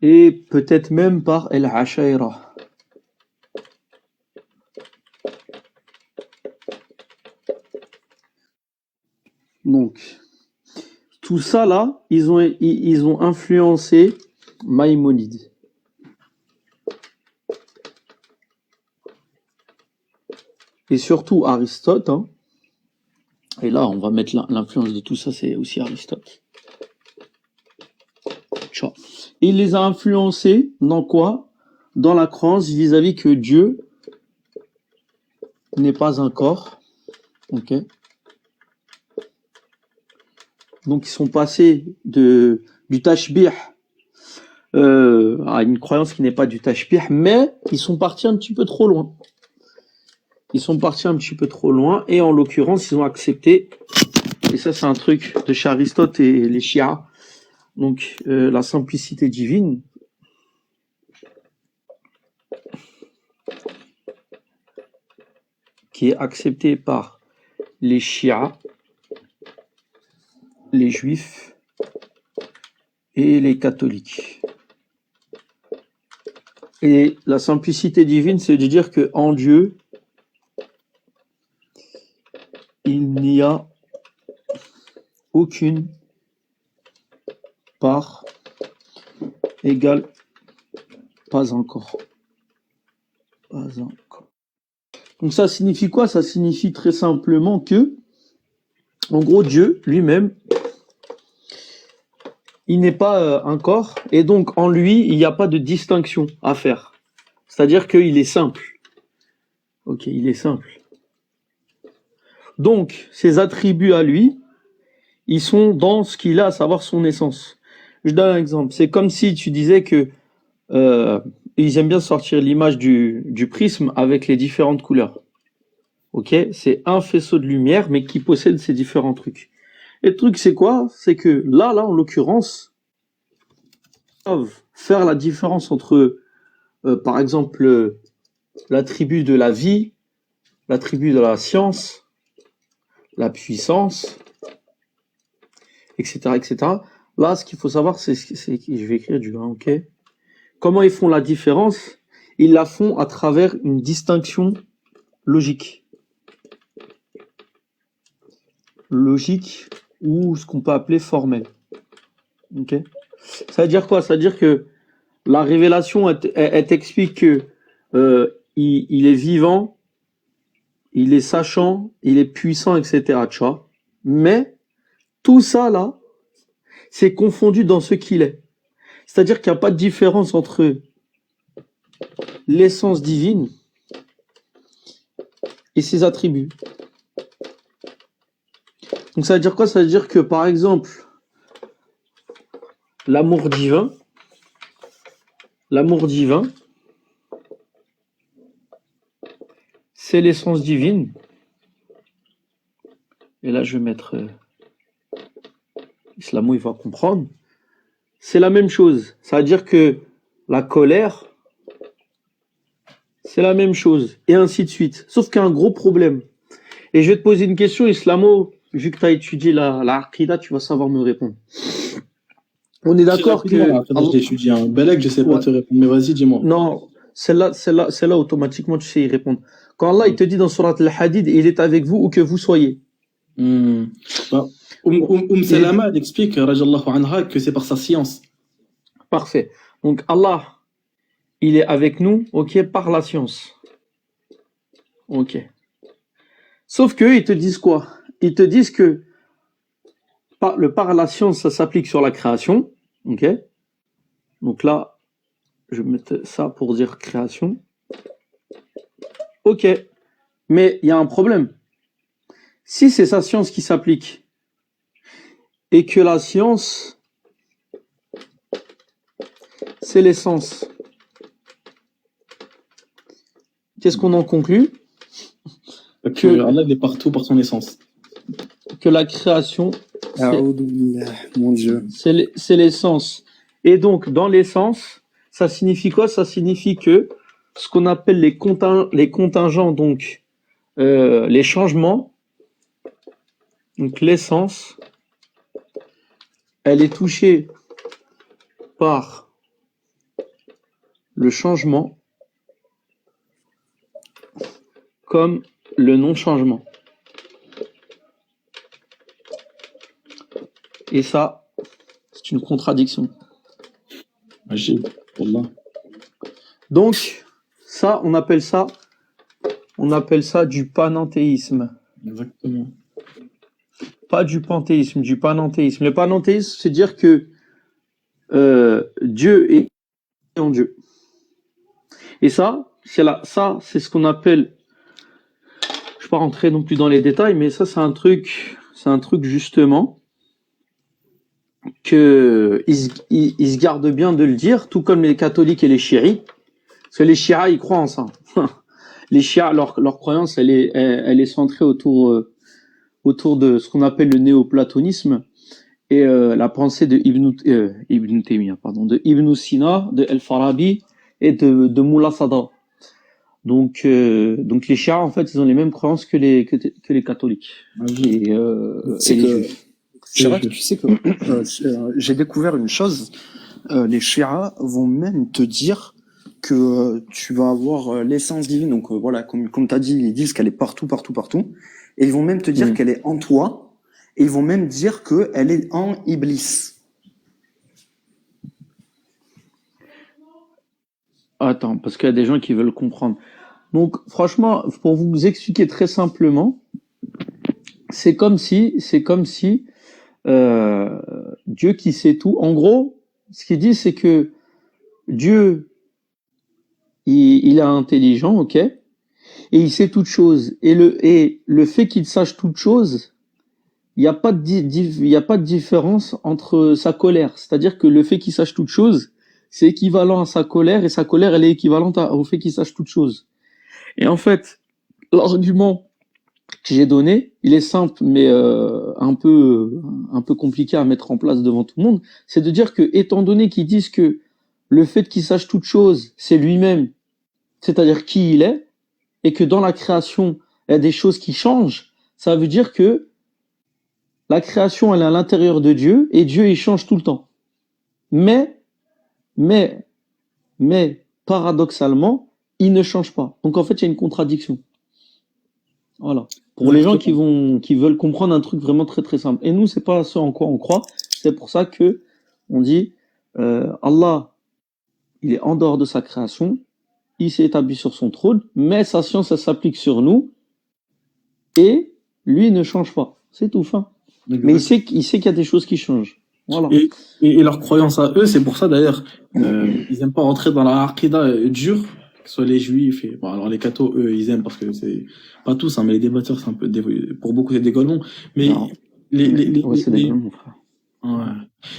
et peut-être même par Al-Ashayra. Donc, tout ça là, ils ont influencé Maïmonide. Et surtout Aristote, hein. Et là, on va mettre l'influence de tout ça, c'est aussi Aristote. Et il les a influencés dans quoi? Dans la croyance vis-à-vis que Dieu n'est pas un corps. Ok. Donc ils sont passés du tashbih à une croyance qui n'est pas du tashbih, mais ils sont partis un petit peu trop loin. Ils sont partis un petit peu trop loin, et en l'occurrence, ils ont accepté, et ça c'est un truc de chez Aristote et les Shia, donc la simplicité divine, qui est acceptée par les Shia, les Juifs et les catholiques. Et la simplicité divine, c'est de dire que en Dieu, il n'y a aucune part égale pas encore. Pas encore. Donc ça signifie quoi? Ça signifie très simplement que, en gros, Dieu lui-même, il n'est pas un corps, et donc en lui, il n'y a pas de distinction à faire. C'est-à-dire qu'il est simple. Ok, il est simple. Donc, ses attributs à lui, ils sont dans ce qu'il a, à savoir son essence. Je donne un exemple. C'est comme si tu disais que ils aiment bien sortir l'image du prisme avec les différentes couleurs. Ok, c'est un faisceau de lumière, mais qui possède ces différents trucs. Et le truc, c'est quoi? C'est que là, en l'occurrence, ils peuvent faire la différence entre, par exemple, l'attribut de la vie, l'attribut de la science, la puissance, etc., etc. Là, ce qu'il faut savoir, c'est je vais écrire du 1, ok? Comment ils font la différence? Ils la font à travers une distinction logique. Logique, ou ce qu'on peut appeler formelle. Ok? Ça veut dire quoi? Ça veut dire que la révélation, elle t'explique que il est vivant, il est sachant, il est puissant, etc. Tu vois. Mais tout ça là, c'est confondu dans ce qu'il est. C'est-à-dire qu'il n'y a pas de différence entre l'essence divine et ses attributs. Donc ça veut dire quoi? Ça veut dire que par exemple, l'amour divin, c'est l'essence divine. Et là, je vais mettre Islamo, il va comprendre. C'est la même chose. Ça veut dire que la colère, c'est la même chose. Et ainsi de suite. Sauf qu'il y a un gros problème. Et je vais te poser une question, Islamo. Vu que tu as étudié la Aqida, tu vas savoir me répondre. On est d'accord que... Je l'ai étudié un Belek, je sais pas te répondre. Mais vas-y, dis-moi. Non, celle-là, automatiquement, tu sais y répondre. Quand Allah, il te dit dans Surat Al-Hadid, il est avec vous où que vous soyez. Salama, elle explique, rajallahu anha, que c'est par sa science. Parfait. Donc, Allah, il est avec nous, ok, par la science. Ok. Sauf que ils te disent quoi? Ils te disent que le par la science, ça s'applique sur la création. Ok? Donc là, je vais mettre ça pour dire création. Ok. Mais il y a un problème. Si c'est sa science qui s'applique et que la science, c'est l'essence, qu'est-ce qu'on en conclut? Que Allah est partout par son essence. Que la création, Mon Dieu. c'est l'essence. Et donc, dans l'essence, ça signifie quoi? Ça signifie que ce qu'on appelle les contingents, donc les changements, donc l'essence, elle est touchée par le changement comme le non-changement. Et ça, c'est une contradiction. Donc, ça, on appelle ça du panenthéisme. Exactement. Pas du panthéisme, du panenthéisme. Le panenthéisme, c'est dire que Dieu est en Dieu. Et ça, c'est ce qu'on appelle, je ne vais pas rentrer non plus dans les détails, mais ça, c'est un truc justement que ils se gardent bien de le dire, tout comme les catholiques et les chiites, parce que les chiites, ils croient en ça. Les chiites, leur croyance, elle est centrée autour de ce qu'on appelle le néoplatonisme et la pensée de Ibn Taymiyyah, de Ibn Sina, de El-Farabi et de Mullah Sadra. Donc les chiites, en fait, ils ont les mêmes croyances que les catholiques. C'est que Chirac, tu sais que j'ai découvert une chose. Les chiites vont même te dire que tu vas avoir l'essence divine. Donc voilà, comme tu as dit, ils disent qu'elle est partout. Et ils vont même te dire qu'elle est en toi. Et ils vont même dire qu'elle est en Iblis. Attends, parce qu'il y a des gens qui veulent comprendre. Donc, franchement, pour vous expliquer très simplement, c'est comme si Dieu qui sait tout. En gros, ce qu'il dit, c'est que Dieu, il est intelligent, ok, et il sait toutes choses. Et le fait qu'il sache toutes choses, il n'y a pas de différence entre sa colère. C'est-à-dire que le fait qu'il sache toutes choses, c'est équivalent à sa colère, et sa colère, elle est équivalente au fait qu'il sache toutes choses. Et en fait, l'argument que j'ai donné, il est simple, mais un peu compliqué à mettre en place devant tout le monde, c'est de dire que, étant donné qu'ils disent que le fait qu'il sache toutes choses, c'est lui-même, c'est-à-dire qui il est, et que dans la création, il y a des choses qui changent, ça veut dire que la création, elle est à l'intérieur de Dieu, et Dieu, il change tout le temps. Mais, paradoxalement, il ne change pas. Donc, en fait, il y a une contradiction. Voilà. Pour les gens qui veulent comprendre un truc vraiment très, très simple. Et nous, c'est pas ce en quoi on croit. C'est pour ça que on dit, Allah, il est en dehors de sa création. Il s'est établi sur son trône, mais sa science, elle s'applique sur nous. Et lui, il ne change pas. C'est tout, fin. Mais il sait qu'il y a des choses qui changent. Voilà. Et leur croyance à eux, c'est pour ça d'ailleurs, ils aiment pas rentrer dans la aqida dure, que ce soit les juifs et, bon, alors les cathos, eux, ils aiment parce que c'est, pas tous, hein, mais les débatteurs, c'est un peu, pour beaucoup, c'est des golemons. Mais Non. Ouais, c'est des golemons, frère.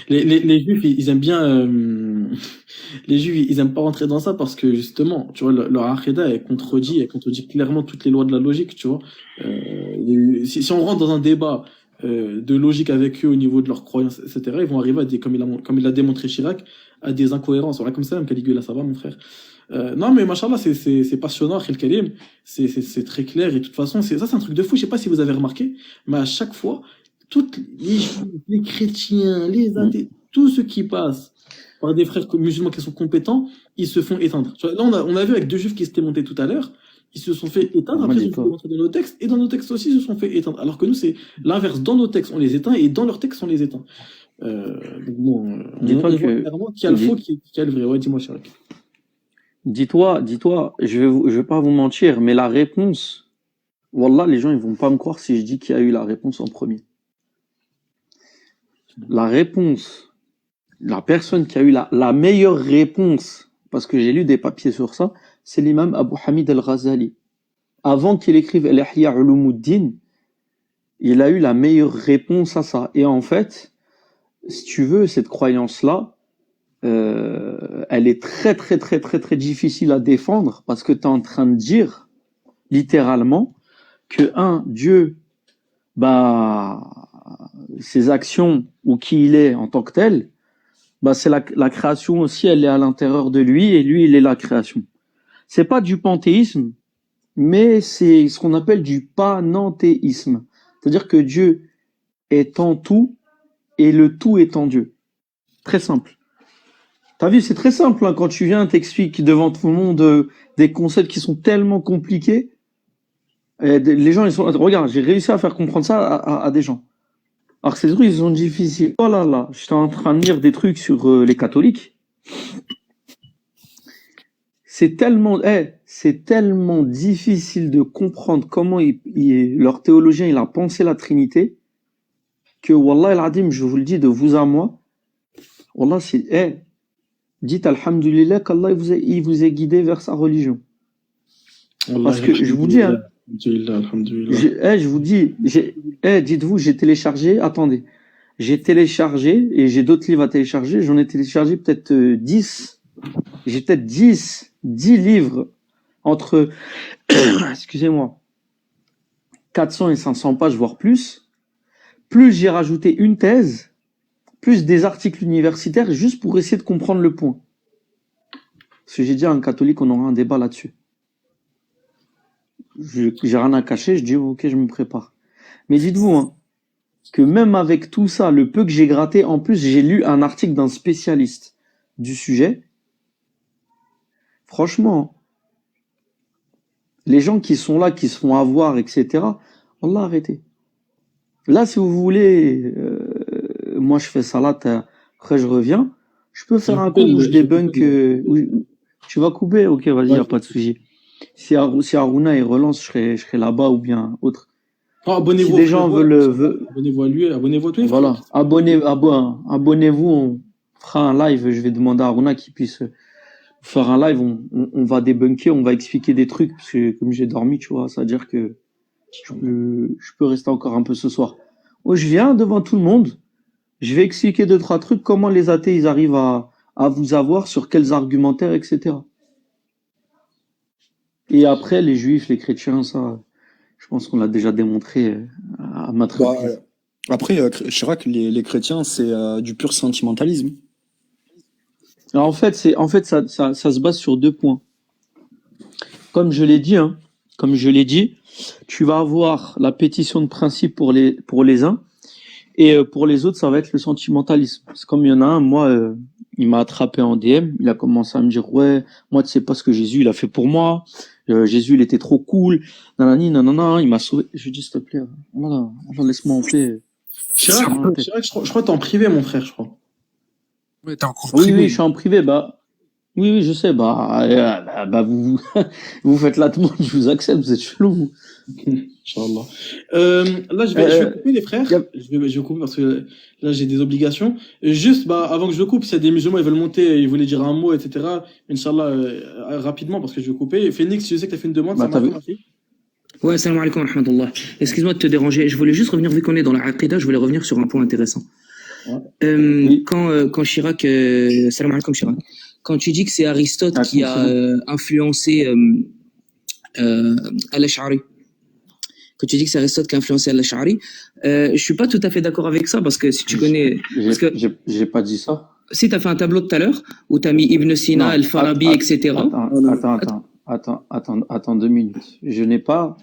Les juifs, ils aiment bien, les juifs, ils aiment pas rentrer dans ça parce que justement, tu vois, leur aqida, elle contredit clairement toutes les lois de la logique, tu vois. Si on rentre dans un débat, de logique avec eux au niveau de leurs croyances, etc., ils vont arriver à des, comme il l'a démontré Chirac, à des incohérences. Voilà, comme ça, Caligula, ça va, mon frère. Non, mais machallah, c'est passionnant, Khel Karim. C'est très clair, et de toute façon, c'est un truc de fou. Je sais pas si vous avez remarqué, mais à chaque fois, toutes les juifs, les chrétiens, les athées, tous ceux qui passent par des frères musulmans qui sont compétents, ils se font éteindre. Tu vois, là, on a vu avec deux juifs qui s'étaient montés tout à l'heure, ils se sont fait éteindre, après ils sont rentrés dans nos textes, et dans nos textes aussi, ils se sont fait éteindre. Alors que nous, c'est l'inverse. Dans nos textes, on les éteint, et dans leurs textes, on les éteint. Bon, dis-toi on voit clairement qui a le faux, qui a le vrai. Ouais, dis-moi, Chirac. Dis-toi, je vais pas vous mentir, mais la réponse Wallah, les gens, ils vont pas me croire si je dis qu'il y a eu la réponse en premier. La réponse, la personne qui a eu la meilleure réponse, parce que j'ai lu des papiers sur ça, c'est l'imam Abu Hamid al-Ghazali. Avant qu'il écrive Al-Ihya Ulumuddin, il a eu la meilleure réponse à ça. Et en fait, si tu veux, cette croyance-là, elle est très, très, très, très, très difficile à défendre parce que tu es en train de dire, littéralement, que Dieu, ses actions ou qui il est en tant que tel, c'est la création aussi, elle est à l'intérieur de lui et lui, il est la création. C'est pas du panthéisme, mais c'est ce qu'on appelle du panenthéisme. C'est-à-dire que Dieu est en tout et le tout est en Dieu. Très simple. T'as vu, c'est très simple, hein, quand tu viens, t'expliques devant tout le monde des concepts qui sont tellement compliqués. Et les gens, ils sont, regarde, j'ai réussi à faire comprendre ça à des gens. Alors que ces trucs, ils sont difficiles. Oh là là, j'étais en train de lire des trucs sur les catholiques. C'est tellement difficile de comprendre comment leur théologien, il a pensé la Trinité, que Wallah al-Adim, je vous le dis de vous à moi, Wallah, dites Alhamdulillah qu'Allah il vous ait guidé vers sa religion. Parce que je vous dis, hein, je vous dis, dites-vous, j'ai téléchargé et j'ai d'autres livres à télécharger, j'en ai téléchargé peut-être 10. J'ai peut-être 10 livres entre, excusez-moi, 400 et 500 pages, voire plus. Plus j'ai rajouté une thèse, plus des articles universitaires, juste pour essayer de comprendre le point. Parce que j'ai dit à un catholique, on aura un débat là-dessus. J'ai rien à cacher, je dis, ok, je me prépare. Mais dites-vous, hein, que même avec tout ça, le peu que j'ai gratté, en plus, j'ai lu un article d'un spécialiste du sujet. Franchement, les gens qui sont là, qui se font avoir, etc., on l'a arrêté. Là, si vous voulez, moi je fais salat, après je reviens, je peux faire un coup où je débunk. Tu vas couper? Ok, vas-y, y a pas de souci. Si Aruna il relance, je serai là-bas ou bien autre. Abonnez-vous. Si les gens veulent... Abonnez-vous à lui, abonnez-vous à toi. Voilà, abonnez-vous, on fera un live, je vais demander à Aruna qu'il puisse faire un live, on va débunker, on va expliquer des trucs, parce que comme j'ai dormi, tu vois, ça veut dire que je peux rester encore un peu ce soir. Je viens devant tout le monde, je vais expliquer 2-3 trucs, comment les athées, ils arrivent à vous avoir, sur quels argumentaires, etc. Et après, les juifs, les chrétiens, ça, je pense qu'on l'a déjà démontré à maintes reprises. Après, Chirac, les chrétiens, c'est du pur sentimentalisme. Alors en fait, ça se base sur 2 points. Comme je l'ai dit, tu vas avoir la pétition de principe pour les uns, et pour les autres, ça va être le sentimentalisme. C'est comme il y en a un, moi, il m'a attrapé en DM, il a commencé à me dire, ouais, moi, tu sais pas ce que Jésus, il a fait pour moi, Jésus, il était trop cool, nanani, nanana, il m'a sauvé. Je lui dis, s'il te plaît, voilà, laisse-moi en paix. Chirac, je crois que t'es en privé, mon frère, je crois. Ouais, t'es encore Oui, privé. je suis en privé, oui, je sais, vous faites la demande, je vous accepte, vous êtes chelou, vous. Inch'Allah. Là, je vais couper, les frères. Je vais couper parce que là, j'ai des obligations. Juste, avant que je le coupe, s'il y a des musulmans, ils veulent monter, ils voulaient dire un mot, etc. Inch'Allah, rapidement, parce que je vais couper. Phoenix, je sais que tu as fait une demande, ça m'a fait. Ouais, salam alaikum wa rahmatullah. Excuse-moi de te déranger. Je voulais juste revenir, vu qu'on est dans la Aqidah, je voulais revenir sur un point intéressant. Oui. Quand Chirac, salam alaikum Chirac, quand tu dis que c'est Aristote qui a influencé Al-Ash'ari, quand tu dis que c'est Aristote qui a influencé Al-Ash'ari, je suis pas tout à fait d'accord avec ça, parce que si tu connais... J'ai pas dit ça. Si tu as fait un tableau tout à l'heure, où tu as mis Ibn Sina, Al-Farabi, etc. Attends 2 minutes. Je n'ai pas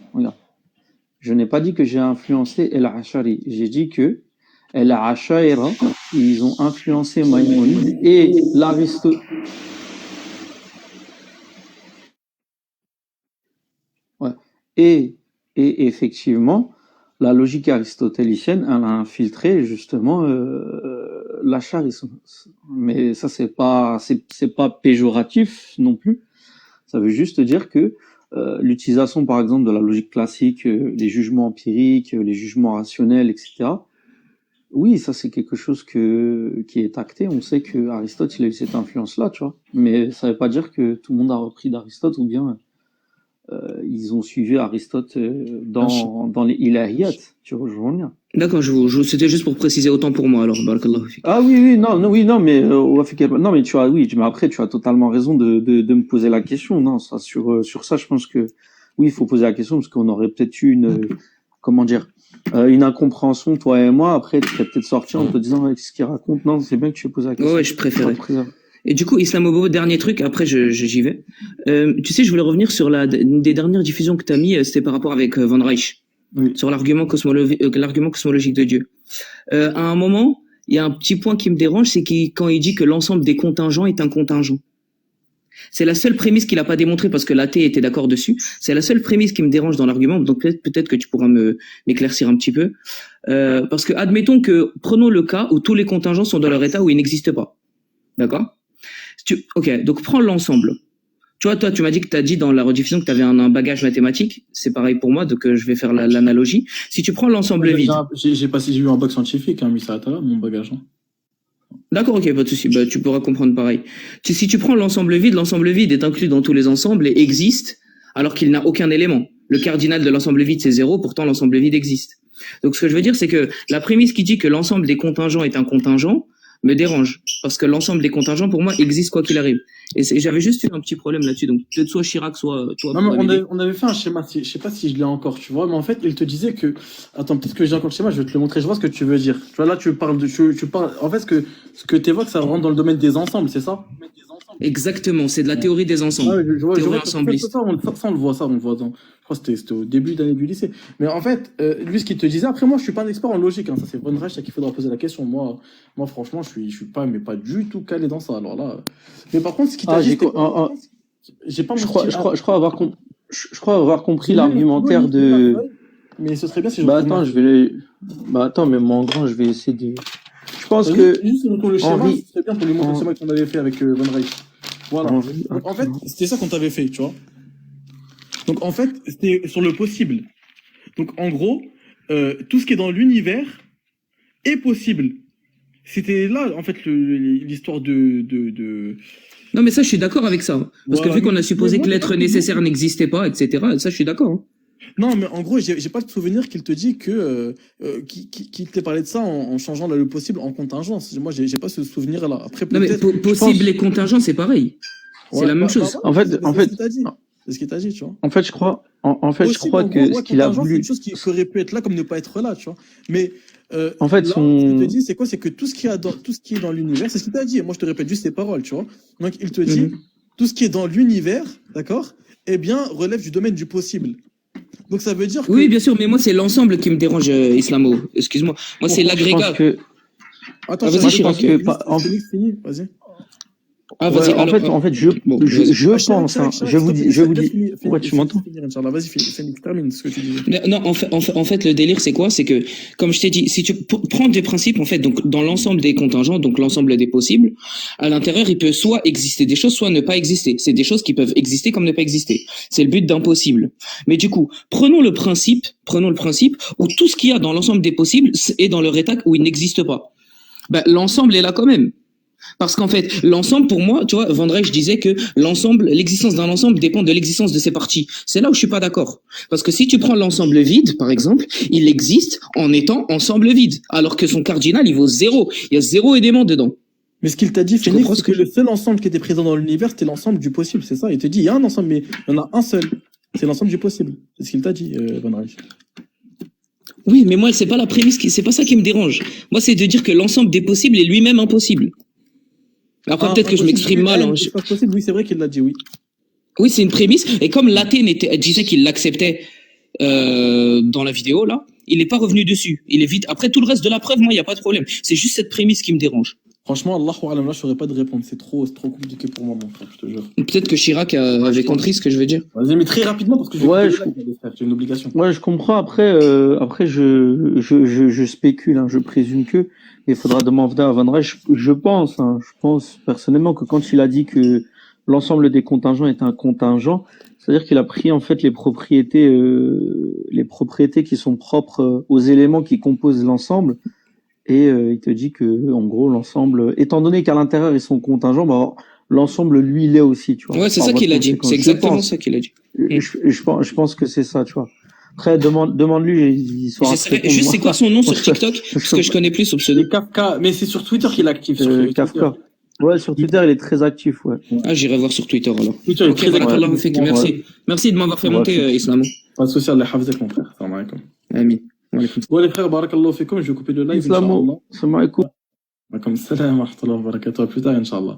dit que j'ai influencé Al-Ash'ari. J'ai dit que Al-Ash'ari, ils ont influencé Maïmonide et l'Aristote. Ouais. Et effectivement, la logique aristotélicienne, elle a infiltré justement l'acharisme. Mais ça, c'est pas péjoratif non plus. Ça veut juste dire que l'utilisation, par exemple, de la logique classique, les jugements empiriques, les jugements rationnels, etc. Oui, ça c'est quelque chose qui est acté. On sait que Aristote, il a eu cette influence-là, tu vois. Mais ça veut pas dire que tout le monde a repris d'Aristote ou bien ils ont suivi Aristote dans les ilahiyat. Tu vois, je vois bien. D'accord, c'était juste pour préciser autant pour moi, alors, barakallahu fik. Ah oui, non, mais non, mais tu as, oui, mais après tu as totalement raison de me poser la question. Non, ça sur ça, je pense que oui, il faut poser la question parce qu'on aurait peut-être eu comment dire, une incompréhension toi et moi. Après, tu serais peut-être sorti en te disant qu'est-ce qu'il raconte. Non, c'est bien que tu aies posé la question. Ouais, je préférais. Et du coup, Islamobo, dernier truc, après j'y vais. Tu sais, je voulais revenir sur une des dernières diffusions que tu as mis, c'était par rapport avec Van Reich. Oui. Sur l'argument cosmologique de Dieu. À un moment, il y a un petit point qui me dérange, c'est quand il dit que l'ensemble des contingents est un contingent. C'est la seule prémisse qu'il n'a pas démontrée parce que l'athée était d'accord dessus. C'est la seule prémisse qui me dérange dans l'argument. Donc peut-être que tu pourras m'éclaircir un petit peu. Parce que admettons que prenons le cas où tous les contingents sont dans leur état où ils n'existent pas. D'accord? Ok, donc prends l'ensemble. Tu vois, toi, tu m'as dit que tu as dit dans la rediffusion que tu avais un bagage mathématique. C'est pareil pour moi, donc je vais faire l'analogie. Si tu prends l'ensemble vide. J'ai eu un bac scientifique, hein, mais ça là, mon bagage. Hein. D'accord, ok, pas de souci. Bah, tu pourras comprendre pareil. Si tu prends l'ensemble vide est inclus dans tous les ensembles et existe alors qu'il n'a aucun élément. Le cardinal de l'ensemble vide, c'est 0, pourtant l'ensemble vide existe. Donc ce que je veux dire, c'est que la prémisse qui dit que l'ensemble des contingents est un contingent me dérange. Parce que l'ensemble des contingents, pour moi, existe quoi qu'il arrive. Et j'avais juste eu un petit problème là-dessus. Donc peut-être soit Chirac, soit toi. Non, mais on avait fait un schéma, je sais pas si je l'ai encore, tu vois, mais en fait, il te disait que... Attends, peut-être que j'ai encore le schéma, je vais te le montrer, je vois ce que tu veux dire. Tu vois, là, tu parles... En fait, ce que tu évoques, ça rentre dans le domaine des ensembles, c'est ça? Exactement, c'est de la théorie des ensembles. Ouais, je vois ensembliste. ça, on le voit, ça, on le voit dans... Je crois que c'était au début d'année du lycée. Mais en fait, lui, ce qu'il te disait, après moi, je suis pas un expert en logique, hein, ça c'est Von Reich à qui il faudra poser la question. Moi, franchement, je suis pas du tout calé dans ça. Alors là, mais par contre, ce qu'il t'a dit, j'ai pas. Je crois avoir compris l'argumentaire de. Mais ce serait bien si je. Attends, mais moi en grand, je vais essayer de. Je pense que. Juste le schéma, ce serait bien pour lui montrer le schéma qu'on avait fait avec Von Reich. Voilà. En fait, c'était ça qu'on t'avait fait, tu vois. Donc en fait, c'était sur le possible. Donc en gros, tout ce qui est dans l'univers est possible. C'était là, en fait, l'histoire de... Non, mais ça, je suis d'accord avec ça. Parce que vu qu'on a supposé que l'être nécessaire n'existait pas, etc., ça, je suis d'accord. Hein. Non, mais en gros, j'ai pas le souvenir qu'il te dit que... qu'il t'ait parlé de ça en changeant le possible en contingence. Moi, j'ai pas ce souvenir-là. Après, non, mais possible et contingent, c'est pareil. C'est la même chose. En fait... C'est ce qu'il t'a dit, tu vois. En fait, je crois que ce qu'il a voulu... C'est une chose qui aurait pu être là comme ne pas être là, tu vois. Mais en fait, ce qu'il te dit, c'est quoi? C'est que tout ce qui est dans l'univers, c'est ce qu'il t'a dit. Et moi, je te répète juste ses paroles, tu vois. Donc, il te dit, tout ce qui est dans l'univers, d'accord, eh bien, relève du domaine du possible. Donc, ça veut dire que... Oui, bien sûr, mais moi, c'est l'ensemble qui me dérange, Islamo. Excuse-moi. Moi, c'est l'agrégat. Attends, vas-y, Chirac. Vas-y. Ah, vas-y, en fait, je pense, hein, je vous dis, ouais, tu m'entends? Vas-y, termine ce que tu dis. Non, en fait, le délire, c'est quoi? C'est que, comme je t'ai dit, si tu prends des principes, en fait, donc, dans l'ensemble des contingents, donc l'ensemble des possibles, à l'intérieur, il peut soit exister des choses, soit ne pas exister. C'est des choses qui peuvent exister comme ne pas exister. C'est le but d'impossible. Mais du coup, prenons le principe où tout ce qu'il y a dans l'ensemble des possibles est dans leur état où il n'existe pas. Ben, l'ensemble est là quand même. Parce qu'en fait, l'ensemble, pour moi, tu vois, Van Reich disait que l'existence d'un ensemble dépend de l'existence de ses parties. C'est là où je suis pas d'accord. Parce que si tu prends l'ensemble vide, par exemple, il existe en étant ensemble vide. Alors que son cardinal, il vaut 0. Il y a 0 élément dedans. Mais ce qu'il t'a dit, Phoenix, c'est que le seul ensemble qui était présent dans l'univers, c'était l'ensemble du possible, c'est ça? Il te dit, il y a un ensemble, mais il y en a un seul. C'est l'ensemble du possible. C'est ce qu'il t'a dit, Van Reich. Oui, mais moi, c'est pas la prémisse, c'est pas ça qui me dérange. Moi, c'est de dire que l'ensemble des possibles est lui-même impossible. Après, peut-être que je m'exprime mal. Hein. C'est pas possible, oui, c'est vrai qu'il l'a dit, oui. Oui, c'est une prémisse. Et comme l'athée disait qu'il l'acceptait dans la vidéo, là, il n'est pas revenu dessus. Il est vite. Après, tout le reste de la preuve, moi, il n'y a pas de problème. C'est juste cette prémisse qui me dérange. Franchement, Allahu Alam, là, je saurais pas de répondre. C'est trop compliqué pour moi, mon frère, je te jure. Peut-être que Chirac avait compris ce que je veux dire. Vas-y, mais très rapidement, parce que j'ai une obligation. Ouais, je comprends. Après, je spécule, hein, je présume que, il faudra demander à Van Reich. Je pense personnellement que quand il a dit que l'ensemble des contingents est un contingent, c'est-à-dire qu'il a pris en fait les propriétés qui sont propres aux éléments qui composent l'ensemble, et il te dit que en gros l'ensemble, étant donné qu'à l'intérieur ils sont contingents, bah, l'ensemble lui il est aussi, tu vois. Ouais, c'est Par ça voie de qu'il a dit. conséquence. C'est Je exactement pense. ça qu'il a dit. Je pense que c'est ça, tu vois. Après, demande-lui, il saura te répondre. Juste, c'est quoi son nom sur Moi, TikTok? Parce que je connais plus son pseudo. C'est Kafka, mais c'est sur Twitter qu'il est actif. Sur Twitter. Kafka. Ouais, sur Twitter, il est très actif, ouais. Ah, j'irai voir sur Twitter alors. Twitter est Ok, très voilà, actif. Allah fik, merci. Ouais. Merci de m'avoir fait Ouais, monter, c'est- Islamo. Pas de souci, Allah hafizek, mon frère. Salam alaikum. Amin. Wa alaykoum. Bon, les frères, barakallahu fikum, je vais couper le live. Islamo, salam alaikum. Comme salam wa rahmatullahi wa barakatuh. À plus tard, Inch'Allah.